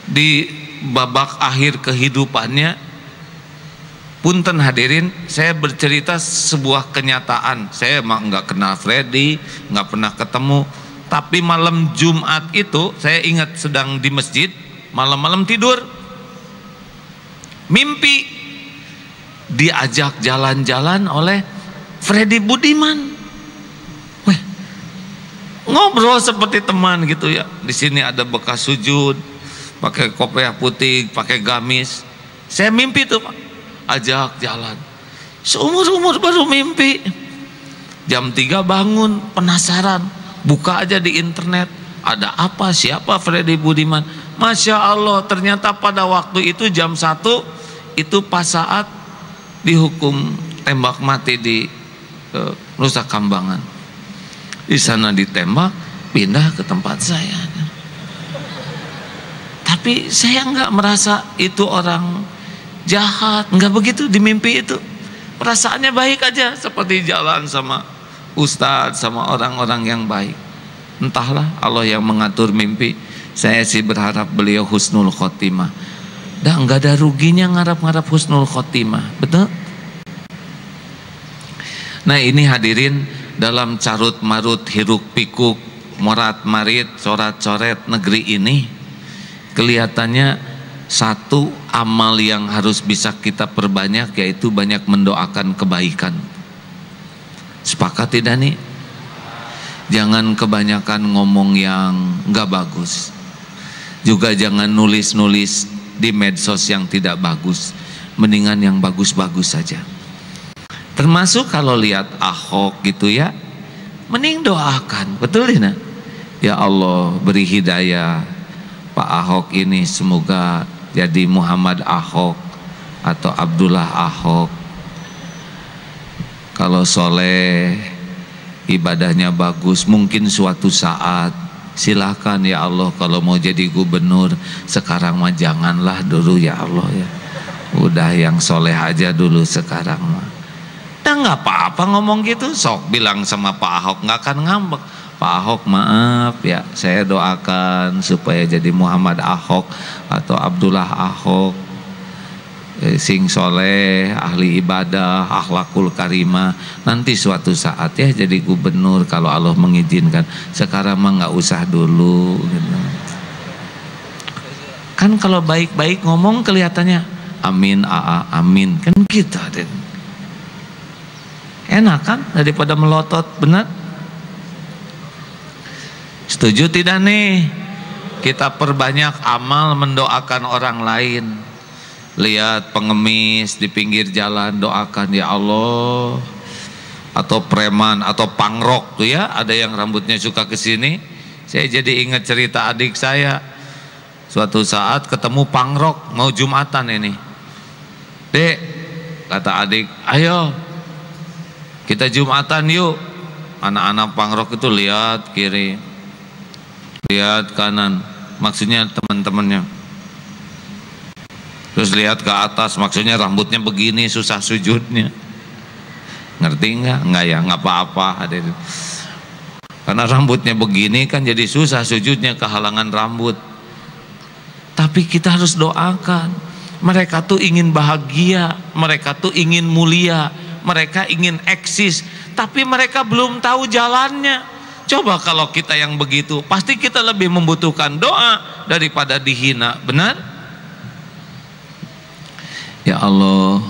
di babak akhir kehidupannya? Punten hadirin, saya bercerita sebuah kenyataan. Saya emang nggak kenal Freddy, nggak pernah ketemu. Tapi malam Jumat itu saya ingat sedang di masjid, malam-malam tidur, mimpi diajak jalan-jalan oleh Freddy Budiman. Weh, ngobrol seperti teman gitu ya. Di sini ada bekas sujud, pakai kopiah putih, pakai gamis. Saya mimpi tuh, Pak, ajak jalan. Seumur-umur baru mimpi. Jam 3 bangun, penasaran, buka aja di internet, ada apa, siapa Freddy Budiman. Masya Allah, ternyata pada waktu itu jam 1 itu pas saat dihukum tembak mati di Nusa Kambangan. Di sana ditembak, pindah ke tempat saya. Tapi saya nggak merasa itu orang jahat, nggak begitu di mimpi itu. Perasaannya baik aja, seperti jalan sama ustadz, sama orang-orang yang baik. Entahlah, Allah yang mengatur mimpi. Saya sih berharap beliau husnul khotimah. Dan nggak ada ruginya ngarap-ngarap husnul khotimah, betul? Nah ini hadirin, dalam carut marut hiruk pikuk morat marit coret coret negeri ini, kelihatannya satu amal yang harus bisa kita perbanyak, yaitu banyak mendoakan kebaikan. Sepakat tidak nih? Jangan kebanyakan ngomong yang nggak bagus, juga jangan nulis-nulis di medsos yang tidak bagus. Mendingan yang bagus-bagus saja. Termasuk kalau lihat Ahok gitu ya, mending doakan, betul ya? Ya Allah, beri hidayah Pak Ahok ini, semoga jadi Muhammad Ahok atau Abdullah Ahok. Kalau soleh, ibadahnya bagus, mungkin suatu saat silakan ya Allah, kalau mau jadi gubernur. Sekarang mah janganlah dulu ya Allah ya. Udah yang soleh aja dulu sekarang mah. Nah nggak apa-apa ngomong gitu, sok bilang sama Pak Ahok, nggak akan ngambek. Pak Ahok maaf ya, saya doakan supaya jadi Muhammad Ahok atau Abdullah Ahok, sing soleh, ahli ibadah, akhlakul karimah. Nanti suatu saat ya jadi gubernur kalau Allah mengizinkan. Sekarang mah nggak usah dulu gitu. Kan kalau baik-baik ngomong kelihatannya amin, amin, kan gitu deh. Enak kan daripada melotot, benar? Setuju tidak nih? Kita perbanyak amal mendoakan orang lain. Lihat pengemis di pinggir jalan, doakan ya Allah. Atau preman atau pangrok tuh ya, ada yang rambutnya suka ke sini. Saya jadi ingat cerita adik saya. Suatu saat ketemu pangrok, mau Jumatan ini. Dek, kata adik, ayo kita Jumatan yuk. Anak-anak pangrok itu lihat kiri, lihat kanan, maksudnya teman-temannya. Terus lihat ke atas, maksudnya rambutnya begini, susah sujudnya. ngerti nggak? Nggak ya, nggak apa-apa hadirin. Karena rambutnya begini kan jadi susah sujudnya, kehalangan rambut. Tapi kita harus doakan. Mereka tuh ingin bahagia, mereka tuh ingin mulia, mereka ingin eksis, tapi mereka belum tahu jalannya. Coba kalau kita yang begitu, pasti kita lebih membutuhkan doa daripada dihina, benar? Ya Allah,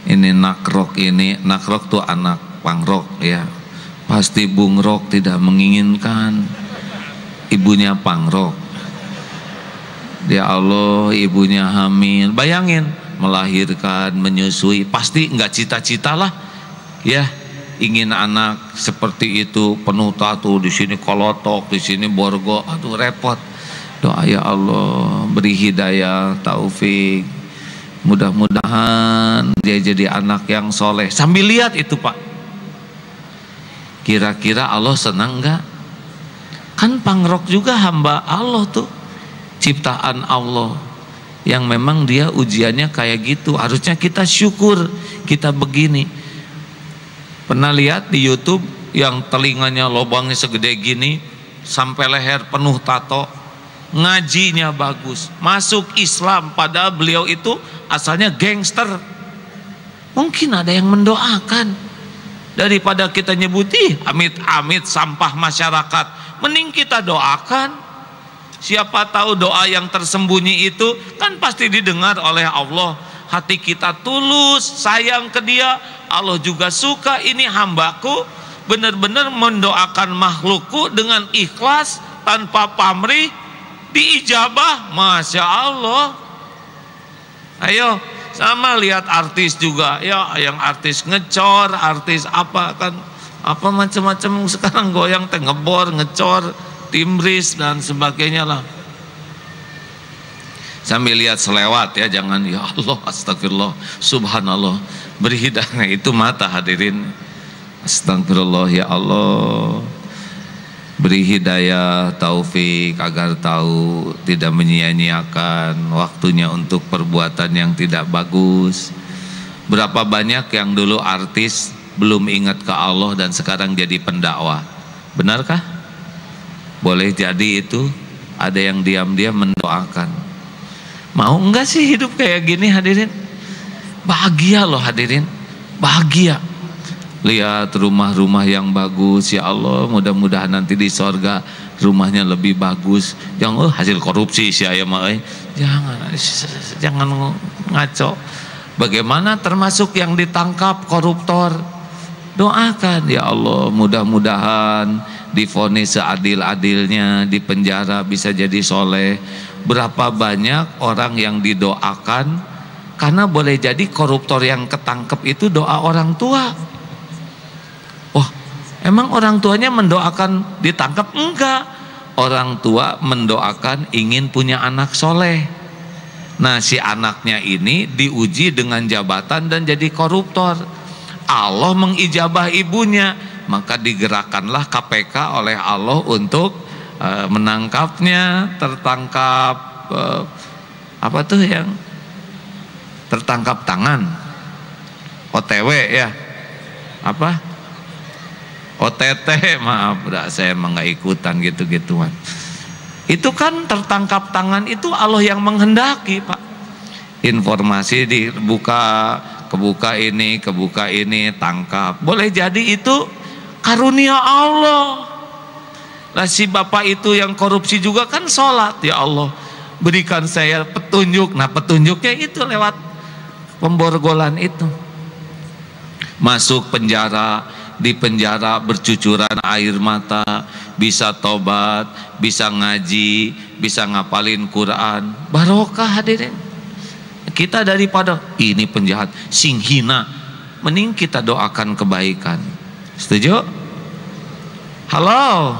ini nakrok tuh anak pangrok ya. Pasti Bung Rok tidak menginginkan ibunya pangrok. Ya Allah, ibunya hamil, bayangin melahirkan, menyusui, pasti nggak cita-cita lah ya, ingin anak seperti itu, penuh tato, di sini kolotok, di sini borgo, aduh repot. Doa ya Allah, beri hidayah, taufik, mudah-mudahan dia jadi anak yang soleh. Sambil lihat itu Pak, kira-kira Allah senang nggak? Kan pangrok juga hamba Allah tuh, ciptaan Allah yang memang dia ujiannya kayak gitu. Harusnya kita syukur kita begini. Pernah lihat di YouTube yang telinganya lubangnya segede gini sampai leher penuh tato, ngajinya bagus, masuk Islam, padahal beliau itu asalnya gangster. Mungkin ada yang mendoakan. Daripada kita nyebuti amit-amit sampah masyarakat, mending kita doakan. Siapa tahu doa yang tersembunyi itu kan pasti didengar oleh Allah. Hati kita tulus, sayang ke dia, Allah juga suka ini hambaku benar-benar mendoakan makhlukku dengan ikhlas tanpa pamrih, diijabah. Masya Allah. Ayo, sama lihat artis juga ya, yang artis ngecor, artis apa kan, apa macam-macam sekarang goyang, ngebor, ngecor, timbris dan sebagainya lah. Sambil lihat selewat ya, jangan ya Allah, astagfirullah, subhanallah, beri hidayah. Itu mata hadirin, astagfirullah ya Allah, beri hidayah, taufik agar tahu tidak menyia-nyiakan waktunya untuk perbuatan yang tidak bagus. Berapa banyak yang dulu artis belum ingat ke Allah dan sekarang jadi pendakwah, benarkah? Boleh jadi itu ada yang diam-diam mendoakan. Mau enggak sih hidup kayak gini hadirin? Bahagia loh hadirin, bahagia. Lihat rumah-rumah yang bagus, ya Allah, mudah-mudahan nanti di sorga rumahnya lebih bagus. Jangan hasil korupsi sih ya mah, jangan ngaco. Bagaimana termasuk yang ditangkap koruptor? Doakan ya Allah, mudah-mudahan divonis seadil-adilnya, di penjara bisa jadi soleh. Berapa banyak orang yang didoakan karena boleh jadi koruptor yang ketangkep itu doa orang tua. Wah, emang orang tuanya mendoakan ditangkap? Enggak. Orang tua mendoakan ingin punya anak soleh. Nah, si anaknya ini diuji dengan jabatan dan jadi koruptor. Allah mengijabah ibunya, maka digerakkanlah KPK oleh Allah untuk menangkapnya. Tertangkap apa tuh yang tertangkap tangan, OTW ya, apa OTT, maaf saya emang nggak ikutan gitu-gituan. Itu kan tertangkap tangan itu Allah yang menghendaki Pak. Informasi kebuka ini tangkap, boleh jadi itu karunia Allah. Nah, si bapak itu yang korupsi juga kan sholat, ya Allah berikan saya petunjuk. Nah, petunjuknya itu lewat pemborgolan itu. Masuk penjara, di penjara bercucuran air mata, bisa tobat, bisa ngaji, bisa ngapalin Quran, barokah hadirin. Kita daripada ini penjahat sing hina, mending kita doakan kebaikan. Setuju? Halo.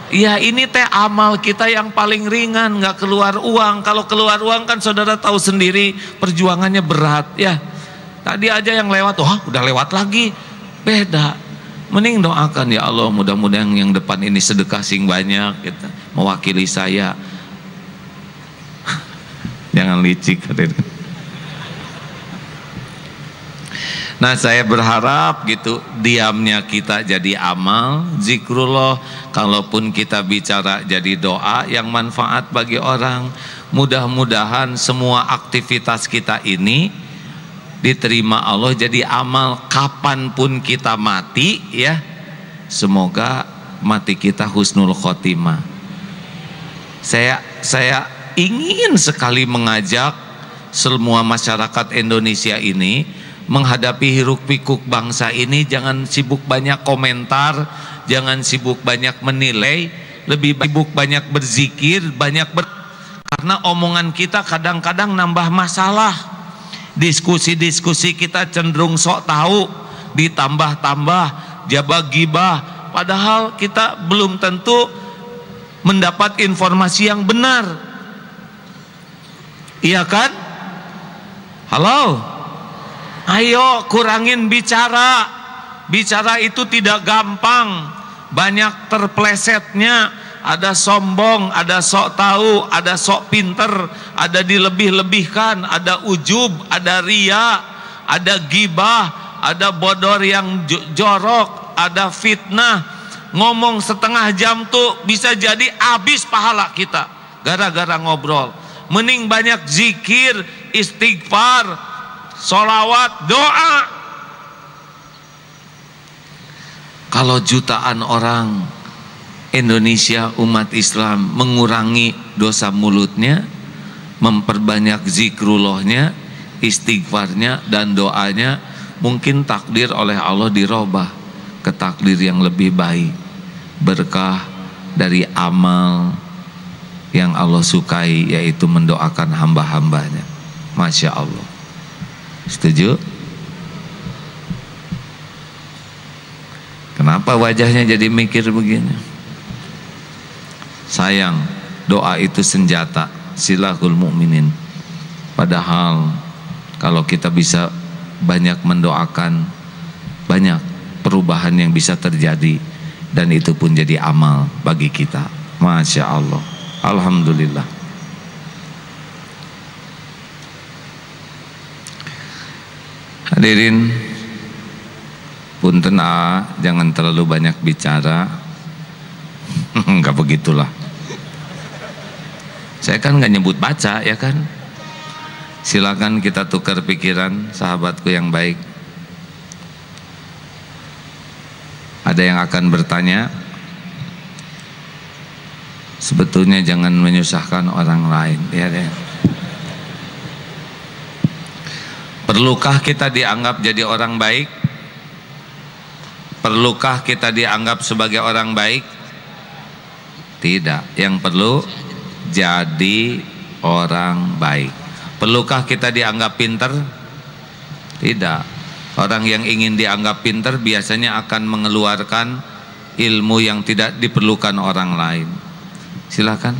Ya, ini teh amal kita yang paling ringan, nggak keluar uang. Kalau keluar uang kan saudara tahu sendiri perjuangannya berat ya. Tadi aja yang lewat, wah udah lewat lagi, beda. Mending doakan ya Allah, mudah-mudahan yang depan ini sedekah sing banyak gitu, mewakili saya. Jangan licik. Nah, saya berharap gitu diamnya kita jadi amal, zikrullah, kalaupun kita bicara jadi doa yang manfaat bagi orang. Mudah-mudahan semua aktivitas kita ini diterima Allah jadi amal kapanpun kita mati ya. Semoga mati kita husnul khotimah. Saya ingin sekali mengajak semua masyarakat Indonesia ini menghadapi hiruk pikuk bangsa ini, jangan sibuk banyak komentar, jangan sibuk banyak menilai, lebih sibuk banyak berzikir, karena omongan kita kadang-kadang nambah masalah. Diskusi-diskusi kita cenderung sok tahu, ditambah-tambah, jabah gibah, padahal kita belum tentu mendapat informasi yang benar. Iya kan? Halo? Ayo kurangin bicara. Bicara itu tidak gampang, banyak terplesetnya. Ada sombong, ada sok tahu, ada sok pinter, ada dilebih-lebihkan, ada ujub, ada ria, ada gibah, ada bodor yang jorok, ada fitnah. Ngomong setengah jam tuh bisa jadi habis pahala kita gara-gara ngobrol. Mending banyak zikir, istighfar, sholawat, doa. Kalau jutaan orang Indonesia umat Islam mengurangi dosa mulutnya, memperbanyak zikrullahnya, istighfarnya dan doanya, mungkin takdir oleh Allah dirubah ke takdir yang lebih baik, berkah dari amal yang Allah sukai, yaitu mendoakan hamba-hambanya. Masya Allah. Setuju? Kenapa wajahnya jadi mikir begini? Sayang, doa itu senjata, silahul mu'minin. Padahal kalau kita bisa banyak mendoakan, banyak perubahan yang bisa terjadi, dan itu pun jadi amal bagi kita. Masya Allah. Alhamdulillah. Hadirin, punten jangan terlalu banyak bicara. Enggak begitulah. Saya kan nggak nyebut baca ya kan. Silakan kita tukar pikiran, sahabatku yang baik. Ada yang akan bertanya? Sebetulnya jangan menyusahkan orang lain, ya deh. Perlukah kita dianggap jadi orang baik? Perlukah kita dianggap sebagai orang baik? Tidak. Yang perlu jadi orang baik. Perlukah kita dianggap pinter? Tidak. Orang yang ingin dianggap pinter biasanya akan mengeluarkan ilmu yang tidak diperlukan orang lain. Silakan.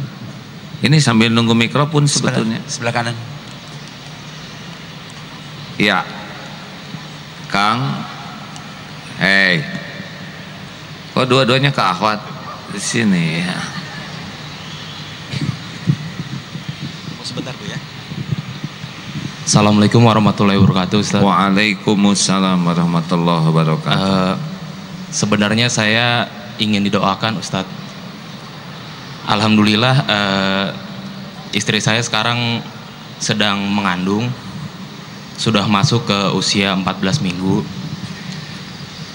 Ini sambil nunggu mikrofon sebetulnya. Sebelah kanan. Ya, Kang. Hei. Kok dua-duanya ke akhwat? Di sini ya. Sebentar Bu ya. Assalamualaikum warahmatullahi wabarakatuh, Ustaz. Waalaikumsalam warahmatullahi wabarakatuh. Sebenarnya saya ingin didoakan, Ustaz. Alhamdulillah istri saya sekarang sedang mengandung, sudah masuk ke usia 14 minggu.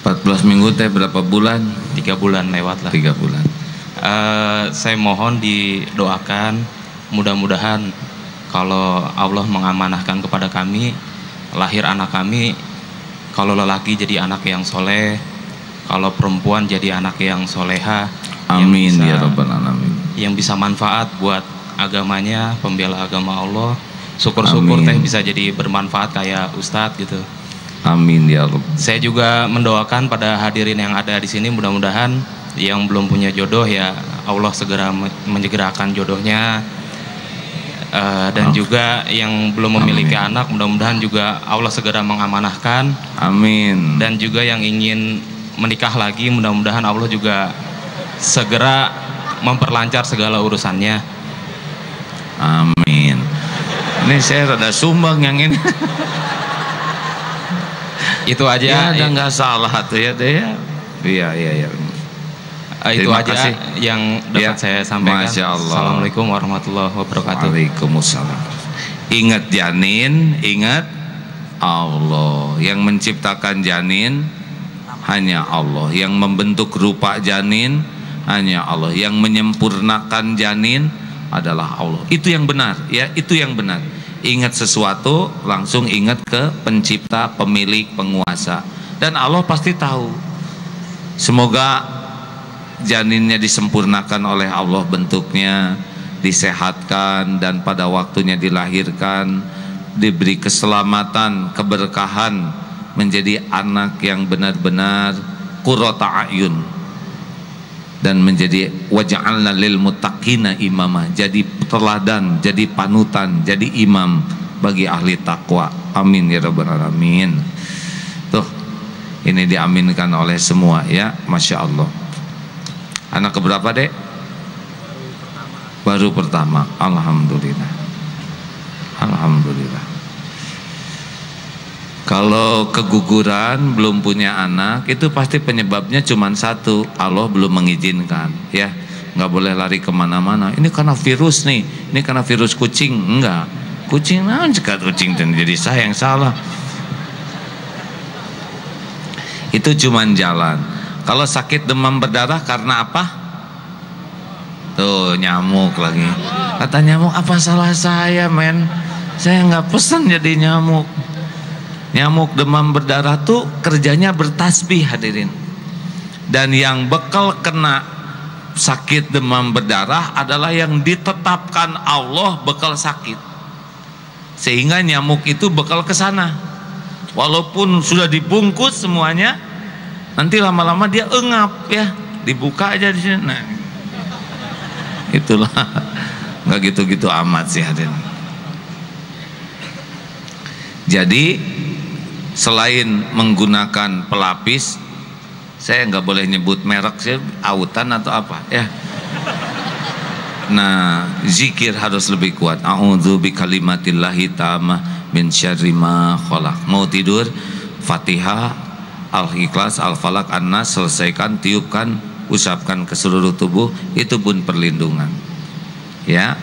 14 minggu teh berapa bulan? 3 bulan lewat lah. 3 bulan. Saya mohon didoakan, mudah-mudahan kalau Allah mengamanahkan kepada kami, lahir anak kami, kalau lelaki jadi anak yang soleh, kalau perempuan jadi anak yang soleha. Amin ya rabbal alamin. Yang bisa manfaat buat agamanya, pembela agama Allah. Syukur-syukur teh bisa jadi bermanfaat kayak Ustadz gitu. Amin ya Rabb. Saya juga mendoakan pada hadirin yang ada di sini, mudah-mudahan yang belum punya jodoh ya Allah segera menyegerakan jodohnya. Dan juga yang belum memiliki anak, mudah-mudahan juga Allah segera mengamanahkan. Amin. Dan juga yang ingin menikah lagi, mudah-mudahan Allah juga segera memperlancar segala urusannya. Amin. Ini saya rada sumbang yang ini. Itu aja. Ya, udah nggak salah tuh ya deh ya. Iya. Itu Terima aja kasih. yang dapat saya sampaikan. Masya Allah. Assalamualaikum warahmatullahi wabarakatuh. Waalaikumsalam. Ingat janin, ingat Allah. Yang menciptakan janin hanya Allah. Yang membentuk rupa janin hanya Allah. Yang menyempurnakan janin adalah Allah. Itu yang benar, ya, itu yang benar. Ingat sesuatu, langsung ingat ke pencipta, pemilik, penguasa. Dan Allah pasti tahu. Semoga janinnya disempurnakan oleh Allah bentuknya, disehatkan, dan pada waktunya dilahirkan, diberi keselamatan, keberkahan, menjadi anak yang benar-benar qurrata a'yun, dan menjadi waja'alna lil muttaqina imama, jadi teladan, jadi panutan, jadi imam bagi ahli takwa. Amin ya rabbal alamin. Tuh, ini diaminkan oleh semua ya, Masya Allah. Anak keberapa dek? Baru pertama. Alhamdulillah. Alhamdulillah. Kalau keguguran, belum punya anak, itu pasti penyebabnya cuma satu, Allah belum mengizinkan, ya. Nggak boleh lari kemana-mana. Ini karena virus nih, ini karena virus kucing. Enggak, kucing jika kucing dan jadi saya yang salah. Itu cuma jalan. Kalau sakit demam berdarah karena apa? Tuh, nyamuk lagi. Kata nyamuk, apa salah saya, men? Saya nggak pesan jadi nyamuk. Nyamuk demam berdarah tuh kerjanya bertasbih, hadirin. Dan yang bekal kena sakit demam berdarah adalah yang ditetapkan Allah bekal sakit. Sehingga nyamuk itu bekal ke sana. Walaupun sudah dibungkus semuanya, nanti lama-lama dia engap ya, dibuka aja di sini. Nah, itulah, nggak gitu-gitu amat sih, hadirin. Jadi selain menggunakan pelapis, saya nggak boleh nyebut merek sih, autan atau apa ya. Nah, zikir harus lebih kuat. A'udzu bikalimatillahi tammah min syarri ma khalaq. Mau tidur, Fatihah, Al-Ikhlas, Al-Falaq, An-Nas, selesaikan, tiupkan, usapkan ke seluruh tubuh, itu pun perlindungan. Ya,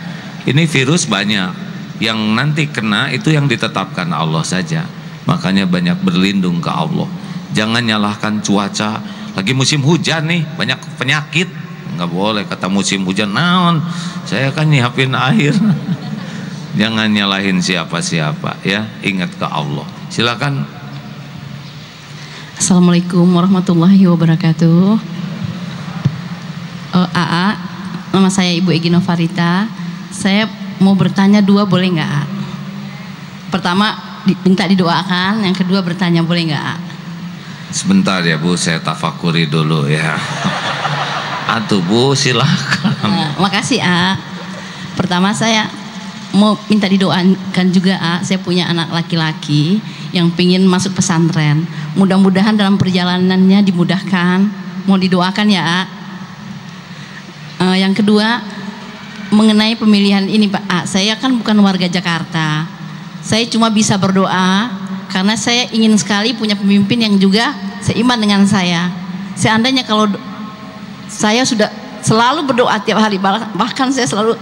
ini virus banyak, yang nanti kena itu yang ditetapkan Allah saja. Makanya banyak berlindung ke Allah. Jangan nyalahkan cuaca. Lagi musim hujan nih, banyak penyakit. Nggak boleh kata musim hujan, naon, saya kan nyiapin air. Jangan nyalahin siapa-siapa ya, ingat ke Allah. Silakan. Assalamualaikum warahmatullahi wabarakatuh. AA, nama saya Ibu Egy Novarita. Saya mau bertanya dua, boleh nggak, A? Pertama minta didoakan, yang kedua bertanya, boleh nggak, A? Sebentar ya Bu, saya tafakuri dulu ya. Atuh Bu, silakan. Makasih, A. Pertama saya mau minta didoakan juga, A. Saya punya anak laki-laki yang pingin masuk pesantren. Mudah-mudahan dalam perjalanannya dimudahkan. Mau didoakan ya, A. Yang kedua mengenai pemilihan ini, Pak A. Saya kan bukan warga Jakarta. Saya cuma bisa berdoa karena saya ingin sekali punya pemimpin yang juga seiman dengan saya. Seandainya kalau saya sudah selalu berdoa tiap hari, bahkan saya selalu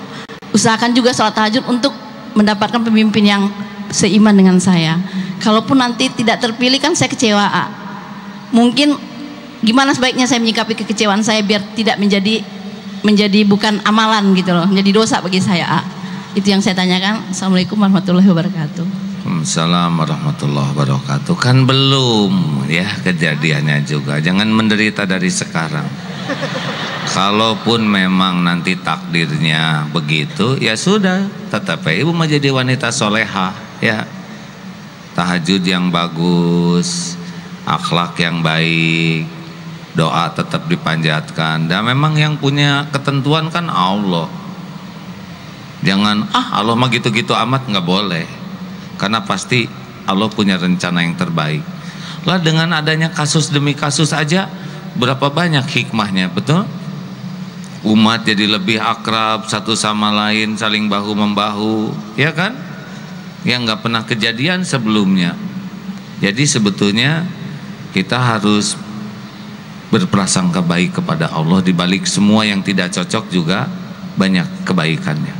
usahakan juga sholat tahajud untuk mendapatkan pemimpin yang seiman dengan saya. Kalaupun nanti tidak terpilih kan saya kecewa, A. Mungkin gimana sebaiknya saya menyikapi kekecewaan saya biar tidak menjadi bukan amalan gitu loh, menjadi dosa bagi saya, A. Itu yang saya tanyakan. Assalamualaikum warahmatullahi wabarakatuh. Waalaikumsalam warahmatullahi wabarakatuh. Kan belum ya kejadiannya juga. Jangan menderita dari sekarang. Kalaupun memang nanti takdirnya begitu, ya sudah, tetap ibu mau jadi wanita soleha ya. Tahajud yang bagus, akhlak yang baik, doa tetap dipanjatkan. Dan memang yang punya ketentuan kan Allah. Jangan Allah mah gitu-gitu amat, nggak boleh. Karena pasti Allah punya rencana yang terbaik. Lah dengan adanya kasus demi kasus aja, berapa banyak hikmahnya, betul? Umat jadi lebih akrab satu sama lain, saling bahu membahu, ya kan? Yang nggak pernah kejadian sebelumnya. Jadi sebetulnya kita harus berprasangka baik kepada Allah, di balik semua yang tidak cocok juga banyak kebaikannya.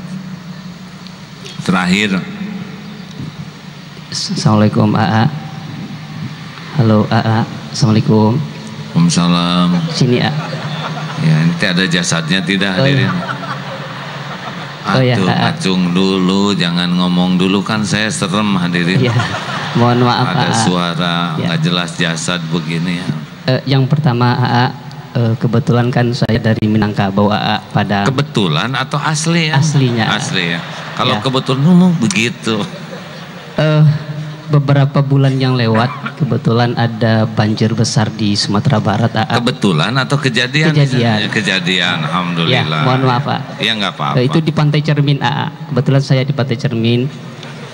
Terakhir. Assalamualaikum AA. Halo AA. Assalamualaikum. Waalaikumsalam. Sini A. Ya, nanti ada jasadnya tidak hadirin. Ya, acung dulu, jangan ngomong dulu, kan saya serem hadirin. Ya, mohon maaf ada AA. Suara nggak jelas jasad begini ya. Yang pertama AA, kebetulan kan saya dari Minangkabau AA pada. Kebetulan atau asli ya? Aslinya. Asli ya. Kalau ya. Kebetulan ngomong begitu. Beberapa bulan yang lewat kebetulan ada banjir besar di Sumatera Barat AA. Kebetulan atau kejadian? Kejadian, alhamdulillah. Ya, mohon maaf Pak. Ya nggak apa-apa. Itu di Pantai Cermin AA. Kebetulan saya di Pantai Cermin.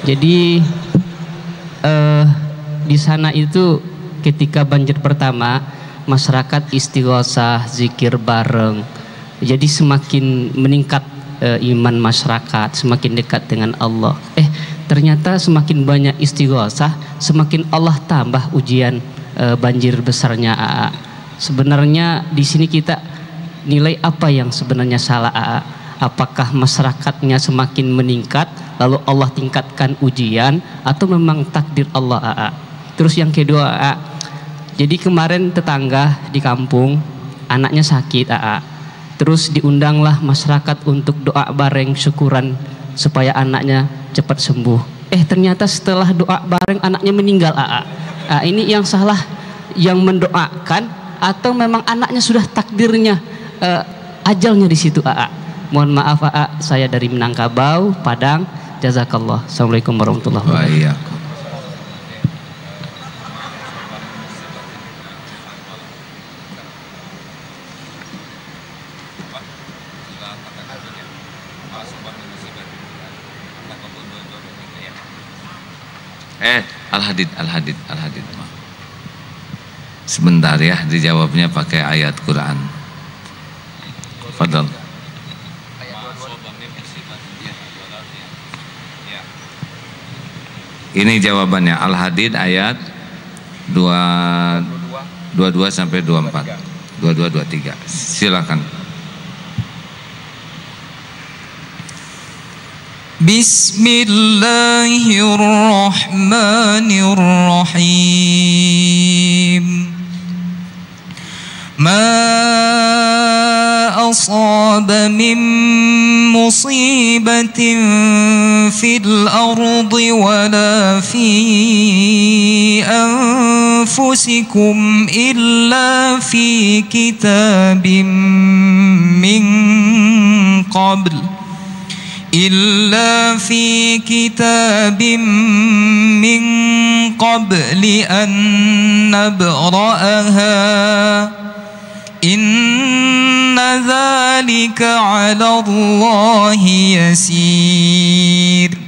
Jadi di sana itu ketika banjir pertama masyarakat istighosah, zikir bareng. Jadi semakin meningkat iman masyarakat, semakin dekat dengan Allah. Ternyata semakin banyak istighosah, semakin Allah tambah ujian banjir besarnya AA. Sebenarnya di sini kita nilai apa yang sebenarnya salah AA? Apakah masyarakatnya semakin meningkat lalu Allah tingkatkan ujian, atau memang takdir Allah AA? Terus yang kedua AA, jadi kemarin tetangga di kampung anaknya sakit AA. Terus diundanglah masyarakat untuk doa bareng syukuran supaya anaknya cepat sembuh. Ternyata setelah doa bareng anaknya meninggal AA. Ini yang salah yang mendoakan atau memang anaknya sudah takdirnya ajalnya di situ AA? Mohon maaf AA, saya dari Minangkabau, Padang. Jazakallah. Assalamualaikum warahmatullahi wabarakatuh. Al-Hadid. Sebentar ya, dijawabnya pakai ayat Quran. Fadal. Ini jawabannya Al-Hadid ayat 22 sampai 24. 22 23. Silakan. Bismillahirrahmanirrahim. Ma asaba min musibatin fil ardi wala fi anfusikum illa fi kitabim min qabl إلا في كتاب من قبل أن نبرأها إن ذلك على الله يسير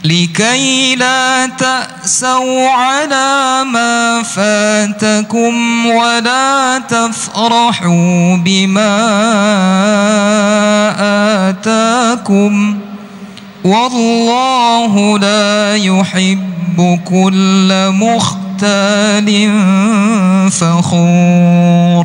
لكي لا تأسوا على ما فاتكم ولا تفرحوا بما آتاكم والله لا يحب كل مختال فخور.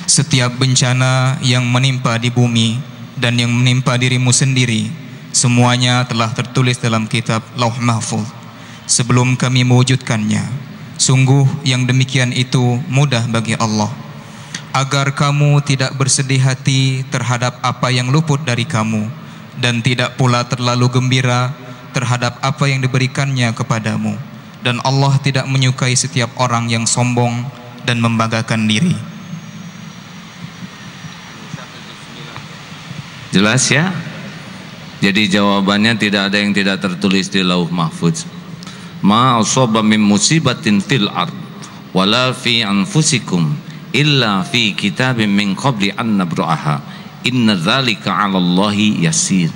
Setiap bencana yang menimpa di bumi dan yang menimpa dirimu sendiri, semuanya telah tertulis dalam kitab Lauh Mahfuz sebelum kami mewujudkannya. Sungguh yang demikian itu mudah bagi Allah, agar kamu tidak bersedih hati terhadap apa yang luput dari kamu, dan tidak pula terlalu gembira terhadap apa yang diberikannya kepadamu. Dan Allah tidak menyukai setiap orang yang sombong dan membanggakan diri. Jelas ya? Jadi jawabannya tidak ada yang tidak tertulis di Lauh Mahfuz. Ma asaba min musibatin fil ard wala fi anfusikum illa fi kitabim min qabli an nabra'aha inna dzalika 'ala Allahi yasir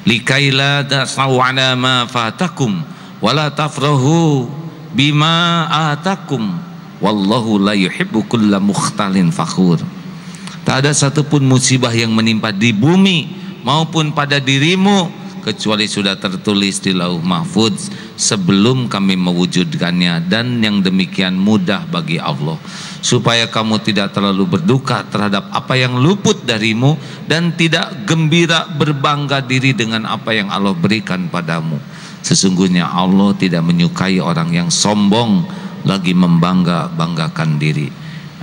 likai la tasau 'ala ma fatakum wala tafrahu bima atakum wallahu la yuhibbu kulla mukhtalin fakhur. Tak ada satupun musibah yang menimpa di bumi maupun pada dirimu kecuali sudah tertulis di Lauh Mahfudz sebelum kami mewujudkannya, dan yang demikian mudah bagi Allah, supaya kamu tidak terlalu berduka terhadap apa yang luput darimu dan tidak gembira berbangga diri dengan apa yang Allah berikan padamu. Sesungguhnya Allah tidak menyukai orang yang sombong lagi membanggakan diri.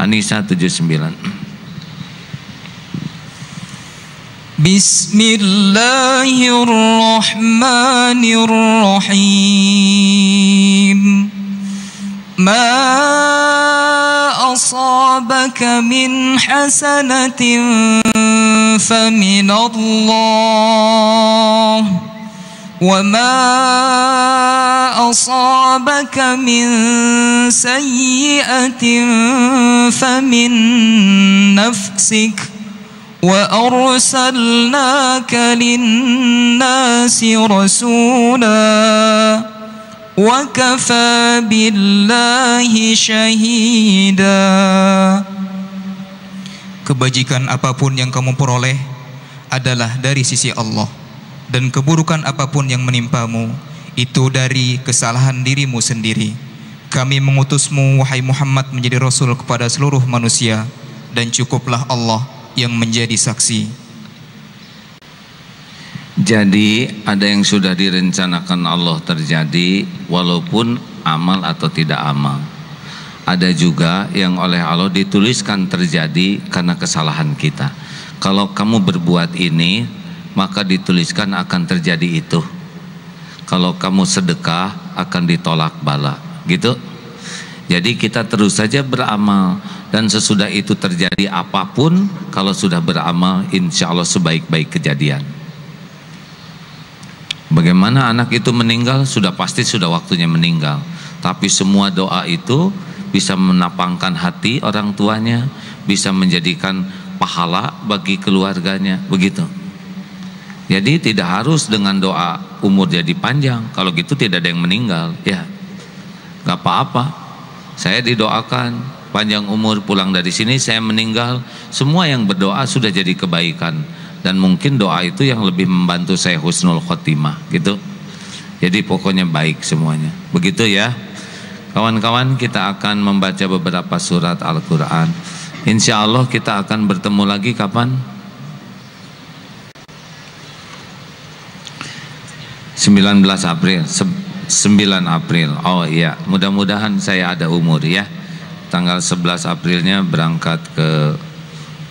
An-Nisa 79. Bismillahirrahmanirrahim. Ma asabaka min hasanatin famin Allah, wa ma asabaka min sayyi'atin famin nafsik, wa arsalnaka linnasi rasula wa kafa billahi syahida. Kebajikan apapun yang kamu peroleh adalah dari sisi Allah, dan keburukan apapun yang menimpamu itu dari kesalahan dirimu sendiri. Kami mengutusmu wahai Muhammad menjadi rasul kepada seluruh manusia, dan cukuplah Allah yang menjadi saksi. Jadi ada yang sudah direncanakan Allah terjadi walaupun amal atau tidak amal. Ada juga yang oleh Allah dituliskan terjadi karena kesalahan kita. Kalau kamu berbuat ini, maka dituliskan akan terjadi itu. Kalau kamu sedekah akan ditolak bala, gitu. Jadi kita terus saja beramal, dan sesudah itu terjadi apapun, kalau sudah beramal, insya Allah sebaik-baik kejadian. Bagaimana anak itu meninggal? Sudah pasti sudah waktunya meninggal. Tapi semua doa itu bisa menapangkan hati orang tuanya, bisa menjadikan pahala bagi keluarganya, begitu. Jadi tidak harus dengan doa umur jadi panjang. Kalau gitu tidak ada yang meninggal, ya gak apa-apa. Saya didoakan panjang umur, pulang dari sini saya meninggal, semua yang berdoa sudah jadi kebaikan, dan mungkin doa itu yang lebih membantu saya husnul khotimah, gitu. Jadi pokoknya baik semuanya, begitu ya kawan-kawan. Kita akan membaca beberapa surat Al-Quran. Insya Allah kita akan bertemu lagi kapan? 19 April 9 April. Oh iya, mudah-mudahan saya ada umur ya. Tanggal 11 Aprilnya berangkat ke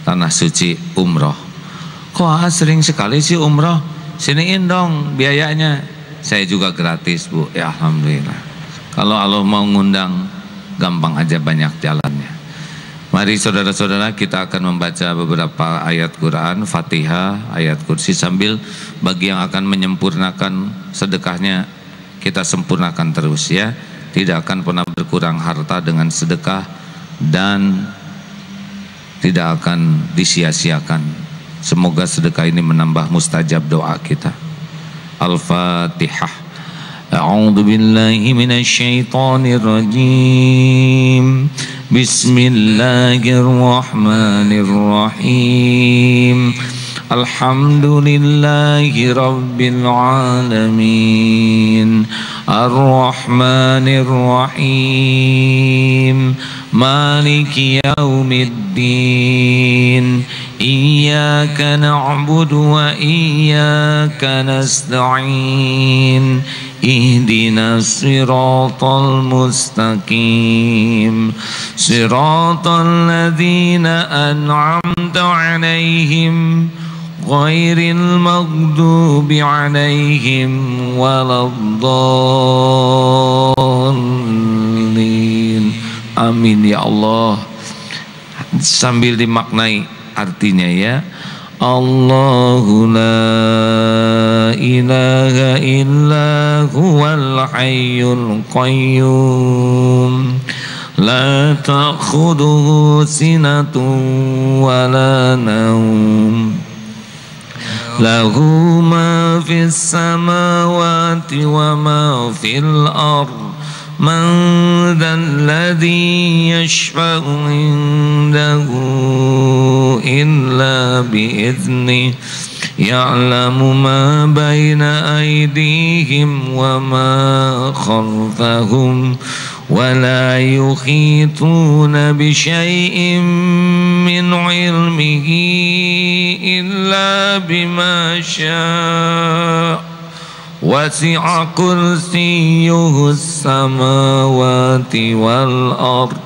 Tanah Suci umroh. Kok sering sekali sih umroh? Siniin dong biayanya. Saya juga gratis, Bu. Ya alhamdulillah. Kalau Allah mau ngundang, gampang aja, banyak jalannya. Mari saudara-saudara, kita akan membaca beberapa ayat Quran, Fatihah, ayat kursi, sambil bagi yang akan menyempurnakan sedekahnya, kita sempurnakan terus ya. Tidak akan pernah berkurang harta dengan sedekah, dan tidak akan disia-siakan. Semoga sedekah ini menambah mustajab doa kita. Al-Fatihah. A'udzu billahi minasy syaithanir rajim. Bismillahirrahmanirrahim. Alhamdulillahi rabbil alamin. Ar-Rahmanir Rahim. Maliki yaumiddin. Iyyaka na'budu wa iyyaka nasta'in. Ihdinas siratal mustaqim. Siratal ladzina an'amta 'alaihim ghairil maghdubi 'alaihim waladdallin. Amin ya Allah. Sambil dimaknai artinya ya. Allahu la ilaha illa huwal hayyul qayyum. La ta'khudhuhu sinatun wa la nawm. Lahu ma fis samawati wa ma fil ardh. Man dhal ladzi yashfa'u indahu illa bi'idhnihi يعلم ما بين أيديهم وما خلفهم ولا يحيطون بشيء من علمه إلا بما شاء وسع كرسيه السماوات والأرض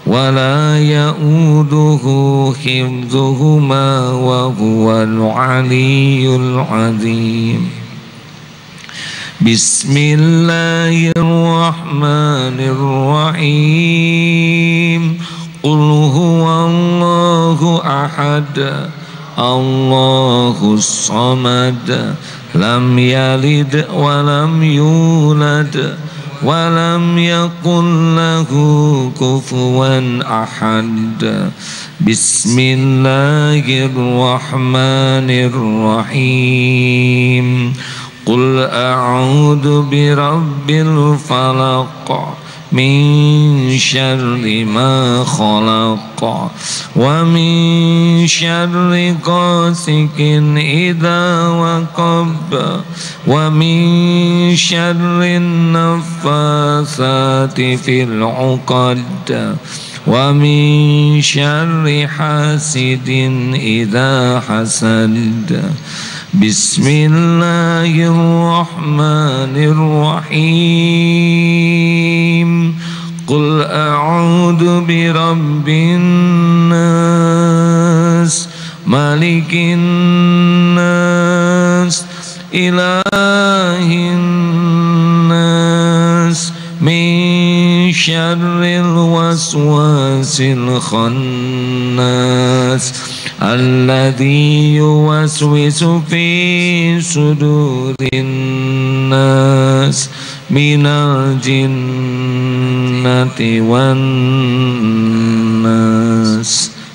ولا يؤوده حفظهما وهو العلي العظيم بسم الله الرحمن الرحيم قل هو الله أحد الله الصمد لم يلد ولم يولد ولم يكن له كفوا أحد بسم الله الرحمن الرحيم قل أعوذ برب الفلق من شر ما خلق ومن شر غاسق إذا وقب ومن شر النفاثات في العقد ومن شر حاسد إذا حسد بسم الله الرحمن الرحيم قل أعوذ برب الناس ملك الناس إله الناس من شر الوسواس الخناس الذي يوسوس في صدور الناس من الجنة والناس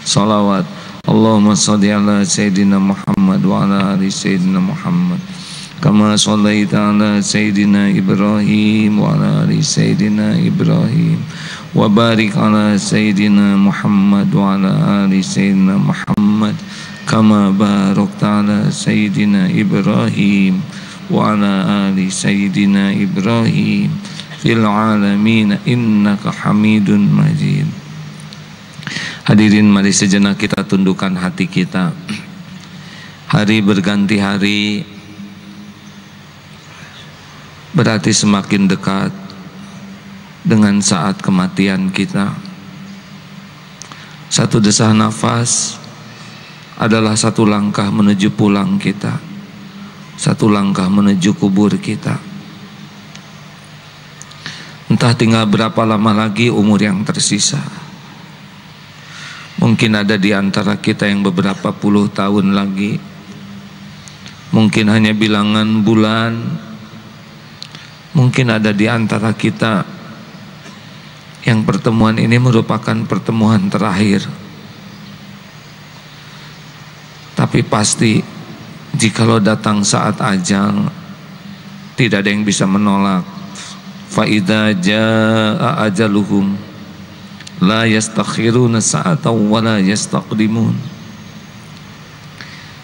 صلوات اللهم صل على سيدنا محمد وعلى آل سيدنا محمد كما صليت على سيدنا إبراهيم وعلى آل سيدنا إبراهيم وبارك على سيدنا محمد وعلى آل سيدنا محمد كما باركت على سيدنا إبراهيم وعلى آل سيدنا إبراهيم في العالمين إنك حميد مجيد. Hadirin, mari sejenak kita tundukkan hati kita. Hari berganti hari berarti semakin dekat dengan saat kematian kita. Satu desah nafas adalah satu langkah menuju pulang kita, satu langkah menuju kubur kita. Entah tinggal berapa lama lagi umur yang tersisa. Mungkin ada di antara kita yang beberapa puluh tahun lagi, mungkin hanya bilangan bulan, mungkin ada di antara kita yang pertemuan ini merupakan pertemuan terakhir. Tapi pasti jikalau datang saat ajal, tidak ada yang bisa menolak. Fa idza jaa ajaluhum la yastakhiruna sa'atan wa la yastaqdimun.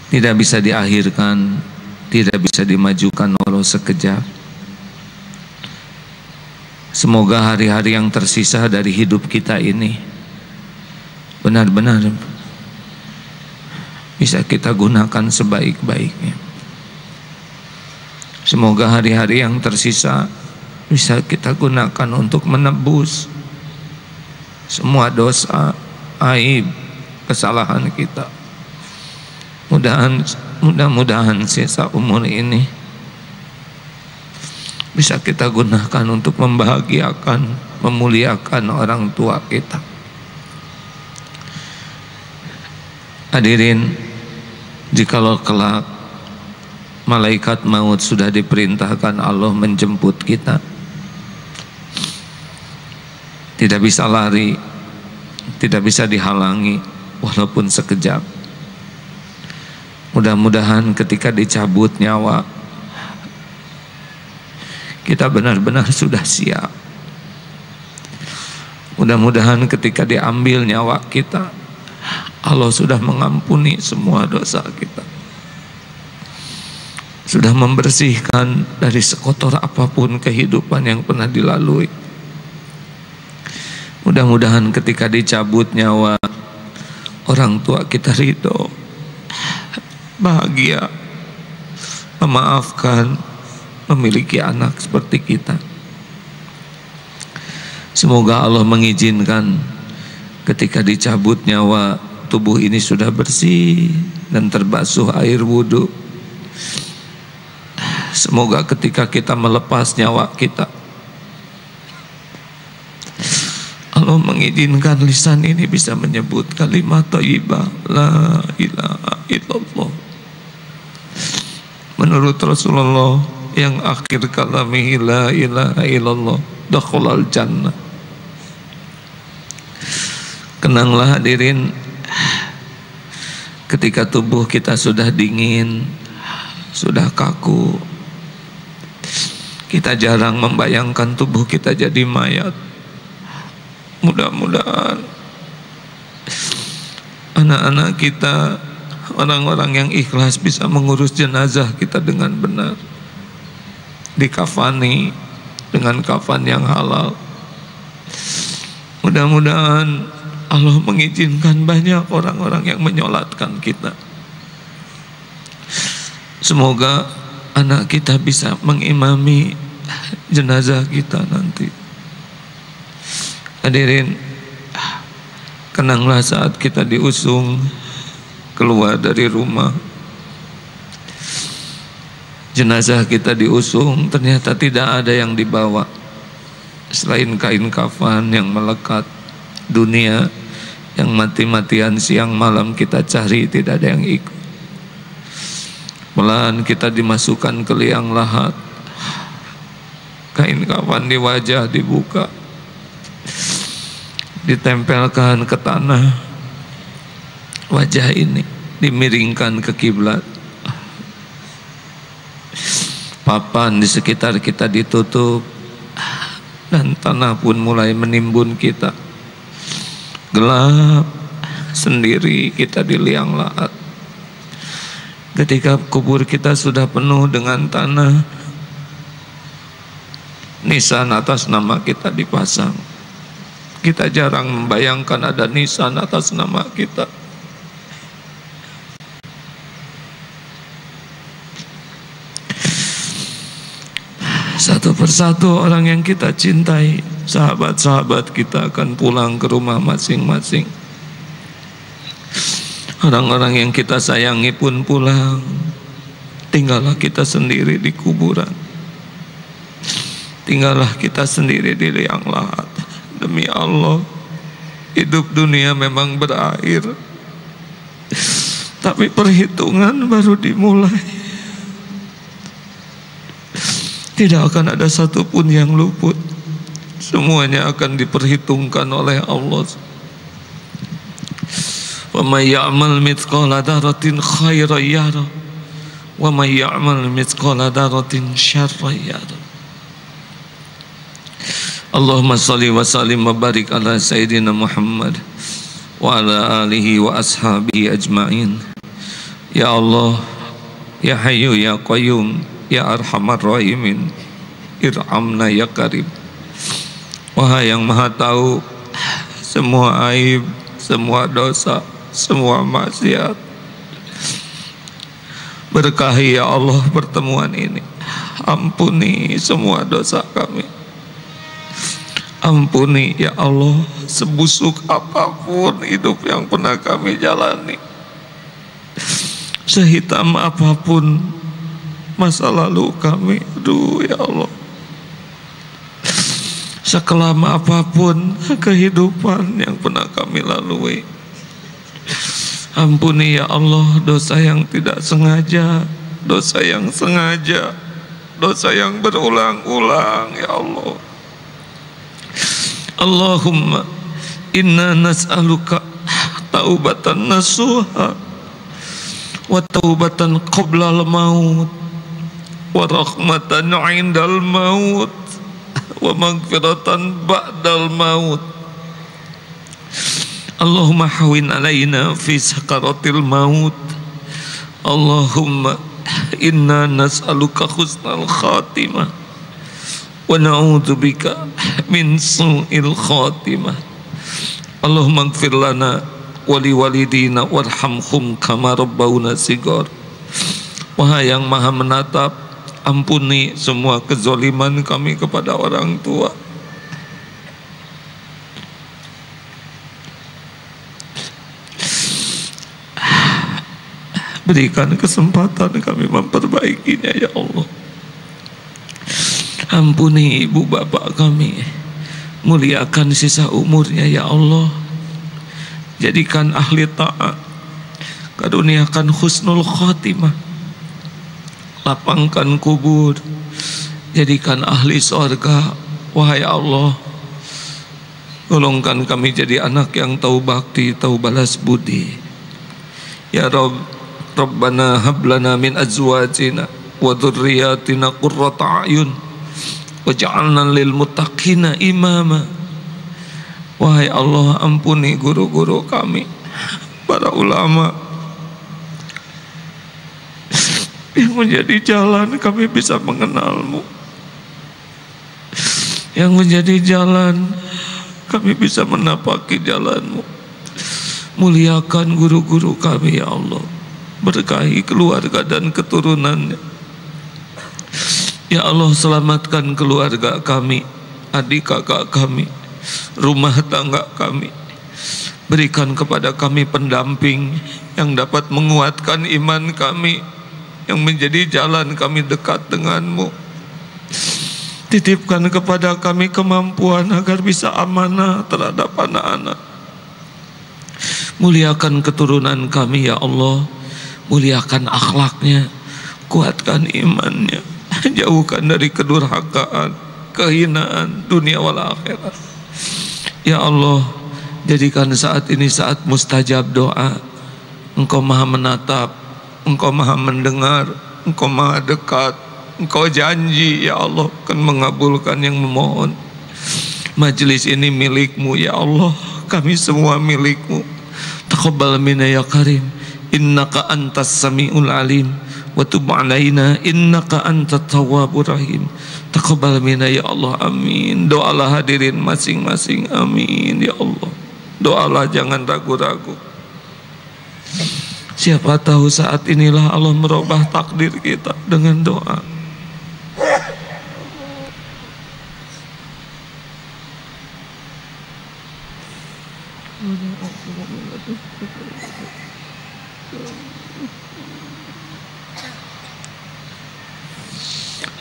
Tidak bisa diakhirkan, tidak bisa dimajukan walau sekejap. Semoga hari-hari yang tersisa dari hidup kita ini benar-benar bisa kita gunakan sebaik-baiknya. Semoga hari-hari yang tersisa bisa kita gunakan untuk menebus semua dosa, aib, kesalahan kita. Mudah-mudahan sisa umur ini bisa kita gunakan untuk membahagiakan, memuliakan orang tua kita. Hadirin, jikalau kelak malaikat maut sudah diperintahkan Allah menjemput kita, tidak bisa lari, tidak bisa dihalangi walaupun sekejap. Mudah-mudahan ketika dicabut nyawa, kita benar-benar sudah siap. Mudah-mudahan ketika diambil nyawa kita, Allah sudah mengampuni semua dosa kita. sudah membersihkan dari sekotor apapun kehidupan yang pernah dilalui. Mudah-mudahan ketika dicabut nyawa, orang tua kita ridho, bahagia, memaafkan, memiliki anak seperti kita. Semoga Allah mengizinkan ketika dicabut nyawa, tubuh ini sudah bersih dan terbasuh air wudhu. Semoga ketika kita melepas nyawa kita, Allah mengizinkan lisan ini bisa menyebut kalimat thayyibah la ilaha illallah. Menurut Rasulullah, yang akhir kalamihi la ilaha illallah dakhalal jannah. Kenanglah hadirin, ketika tubuh kita sudah dingin, sudah kaku, kita jarang membayangkan tubuh kita jadi mayat. Mudah-mudahan anak-anak kita, orang-orang yang ikhlas bisa mengurus jenazah kita dengan benar, dikafani dengan kafan yang halal. Mudah-mudahan Allah mengizinkan banyak orang-orang yang menyolatkan kita. Semoga anak kita bisa mengimami jenazah kita nanti. Hadirin, kenanglah saat kita diusung keluar dari rumah, jenazah kita diusung, ternyata tidak ada yang dibawa selain kain kafan yang melekat. Dunia yang mati-matian siang malam kita cari, tidak ada yang ikut. Pelan kita dimasukkan ke liang lahat, kain kafan di wajah dibuka, ditempelkan ke tanah, wajah ini dimiringkan ke kiblat, papan di sekitar kita ditutup, dan tanah pun mulai menimbun kita. Gelap sendiri kita di liang lahat. Ketika kubur kita sudah penuh dengan tanah, nisan atas nama kita dipasang. Kita jarang membayangkan ada nisan atas nama kita. Satu persatu orang yang kita cintai, sahabat-sahabat kita akan pulang ke rumah masing-masing. Orang-orang yang kita sayangi pun pulang. Tinggallah kita sendiri di kuburan. Tinggallah kita sendiri di liang lahat. Demi Allah, hidup dunia memang berakhir, tapi perhitungan baru dimulai. Tidak akan ada satupun yang luput. Semuanya akan diperhitungkan oleh Allah. Wa may ya'mal mithqala dzarratin khairan yarah wa may ya'mal mithqala dzarratin syarran yarah. Allahumma shalli wa sallim wa barik ala sayyidina Muhammad wa ala alihi wa ashabihi ajma'in. Ya Allah, ya Hayyu ya Qayyum, ya Arhamar Rahimin, irhamna ya Karim. Wahai yang Maha Tahu semua aib, semua dosa, semua maksiat, berkahi ya Allah pertemuan ini. Ampuni semua dosa kami. Ampuni ya Allah sebusuk apapun hidup yang pernah kami jalani, sehitam apapun masa lalu kami. Aduh ya Allah, sekelam apapun kehidupan yang pernah kami lalui. Ampuni ya Allah dosa yang tidak sengaja, dosa yang sengaja, dosa yang berulang-ulang ya Allah. Allahumma inna nas'aluka taubatan nasuha wa taubatan qoblal maut wa rahmatan indal maut wa maghfiratan ba'dal maut. Allahumma hawin alaina fi sakaratil maut. Allahumma inna nas'aluka husnal khatimah wa na'udzubika min su'il khatimah. Allahumma ighfir lana wa liwalidina warhamhum kama rabbawna shighar. Wahai yang maha menatap, ampuni semua kezaliman kami kepada orang tua. Berikan kesempatan kami memperbaikinya ya Allah. Ampuni ibu bapak kami, muliakan sisa umurnya ya Allah. Jadikan ahli taat, karuniakan husnul khatimah, lapangkan kubur, jadikan ahli surga. Wahai Allah, golongkan kami jadi anak yang tahu bakti, tahu balas budi. Ya Rabb, Rabbana hablana min azwajina wa dhurriyyatina qurrata a'yun waj'alna lil muttaqina imama. Wahai Allah, ampuni guru-guru kami, para ulama yang menjadi jalan kami bisa mengenal-Mu, yang menjadi jalan kami bisa menapaki jalan-Mu. Muliakan guru-guru kami ya Allah, berkahi keluarga dan keturunannya ya Allah. Selamatkan keluarga kami, adik kakak kami, rumah tangga kami. Berikan kepada kami pendamping yang dapat menguatkan iman kami, yang menjadi jalan kami dekat denganmu. Titipkan kepada kami kemampuan agar bisa amanah terhadap anak-anak. Muliakan keturunan kami ya Allah, muliakan akhlaknya, kuatkan imannya, jauhkan dari kedurhakaan, kehinaan dunia wal akhirat. Ya Allah, jadikan saat ini saat mustajab doa. Engkau maha menatap, Engkau maha mendengar, Engkau maha dekat. Engkau janji ya Allah akan mengabulkan yang memohon. Majelis ini milik-Mu ya Allah, kami semua milik-Mu. Taqabbal minna ya Karim, innaka antas sami'ul alim wa tub alaina innaka antat tawwabur rahim. Taqabbal minna ya Allah, amin. Doalah hadirin masing-masing, amin ya Allah. Doalah, jangan ragu-ragu. Siapa tahu saat inilah Allah merubah takdir kita dengan doa.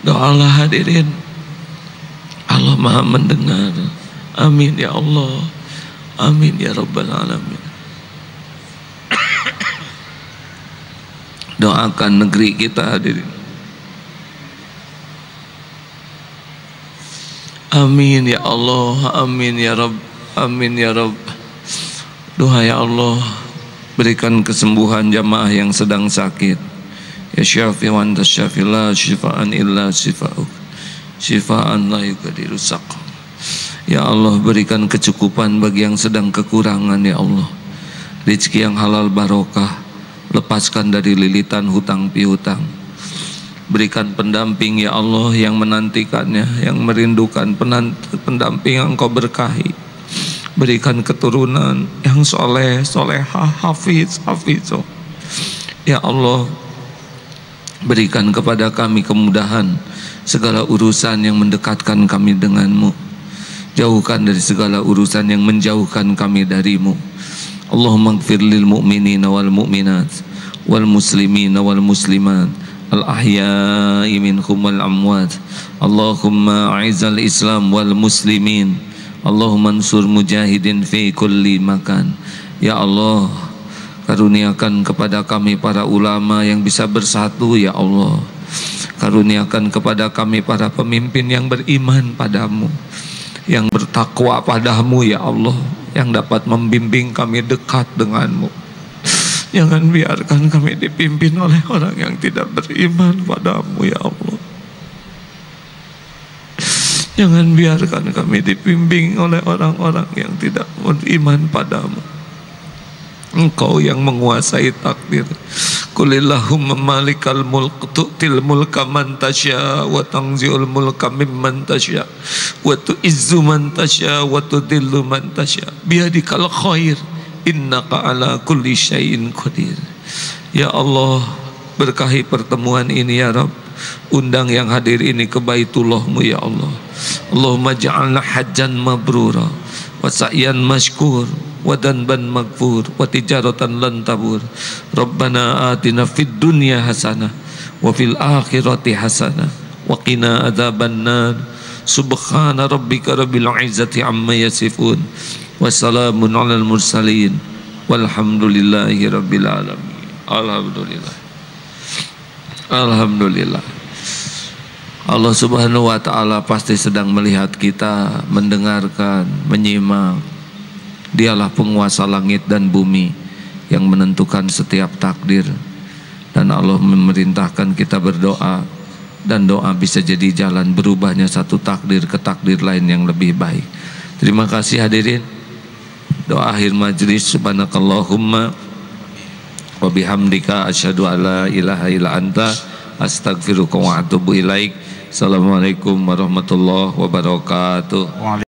Doalah hadirin, Allah maha mendengar. Amin ya Allah, amin ya Rabbal Alamin. Doakan negeri kita hadirin. Amin ya Allah, amin ya Rabb, amin ya Rabb. Doa ya Allah, berikan kesembuhan jamaah yang sedang sakit. Ya Syafi wa anta syafi la syifaan illa syifa'uk, syifaan la yugadiru saqam. Ya Allah, berikan kecukupan bagi yang sedang kekurangan ya Allah. Rezeki yang halal barokah, lepaskan dari lilitan hutang piutang. Berikan pendamping ya Allah yang menantikannya, yang merindukan pendamping yang Engkau berkahi. Berikan keturunan yang soleh, solehah, hafiz, hafizoh. Ya Allah, berikan kepada kami kemudahan segala urusan yang mendekatkan kami denganmu. Jauhkan dari segala urusan yang menjauhkan kami darimu. Allahumma ighfir lil mu'minina wal mu'minat wal muslimina wal muslimat al ahya'i minhum wal amwat. Allahumma a'izal islam wal muslimin. Allahumma ansur mujahidin fi kulli makan. Ya Allah, karuniakan kepada kami para ulama yang bisa bersatu ya Allah. Karuniakan kepada kami para pemimpin yang beriman padamu, yang bertakwa padamu ya Allah, yang dapat membimbing kami dekat denganmu. Jangan biarkan kami dipimpin oleh orang yang tidak beriman padamu ya Allah. Jangan biarkan kami dibimbing oleh orang-orang yang tidak beriman padamu. Engkau yang menguasai takdir, Qulillahumma malikal mulk tu'til mulka man tasya wa tanzi'ul mulka mimman tasya wa tu'izzu man tasya wa tudhillu man tasya biyadikal khair innaka ala kulli syai'in qadir. Ya Allah, berkahi pertemuan ini ya Rabb. Undang yang hadir ini ke Baitullah-Mu ya Allah. Allahumma ja'alna hajjan mabrura wa sa'yan mashkur wa danban maghfur wa tijaratan lan tabur. Rabbana atina fid dunya hasanah wa fil akhirati hasanah wa qina adzabannar. Subhana rabbika rabbil izzati amma yasifun wa salamun alal mursalin walhamdulillahi rabbil alamin. Alhamdulillah. Alhamdulillah. Allah Subhanahu wa ta'ala pasti sedang melihat kita, mendengarkan, menyimak. Dialah penguasa langit dan bumi yang menentukan setiap takdir. Dan Allah memerintahkan kita berdoa, dan doa bisa jadi jalan berubahnya satu takdir ke takdir lain yang lebih baik. Terima kasih hadirin. Doa akhir majlis, subhanakallahumma wa bihamdika asyhadu alla ilaha illa anta astaghfiruka wa atubu ilaik. Assalamualaikum warahmatullahi wabarakatuh.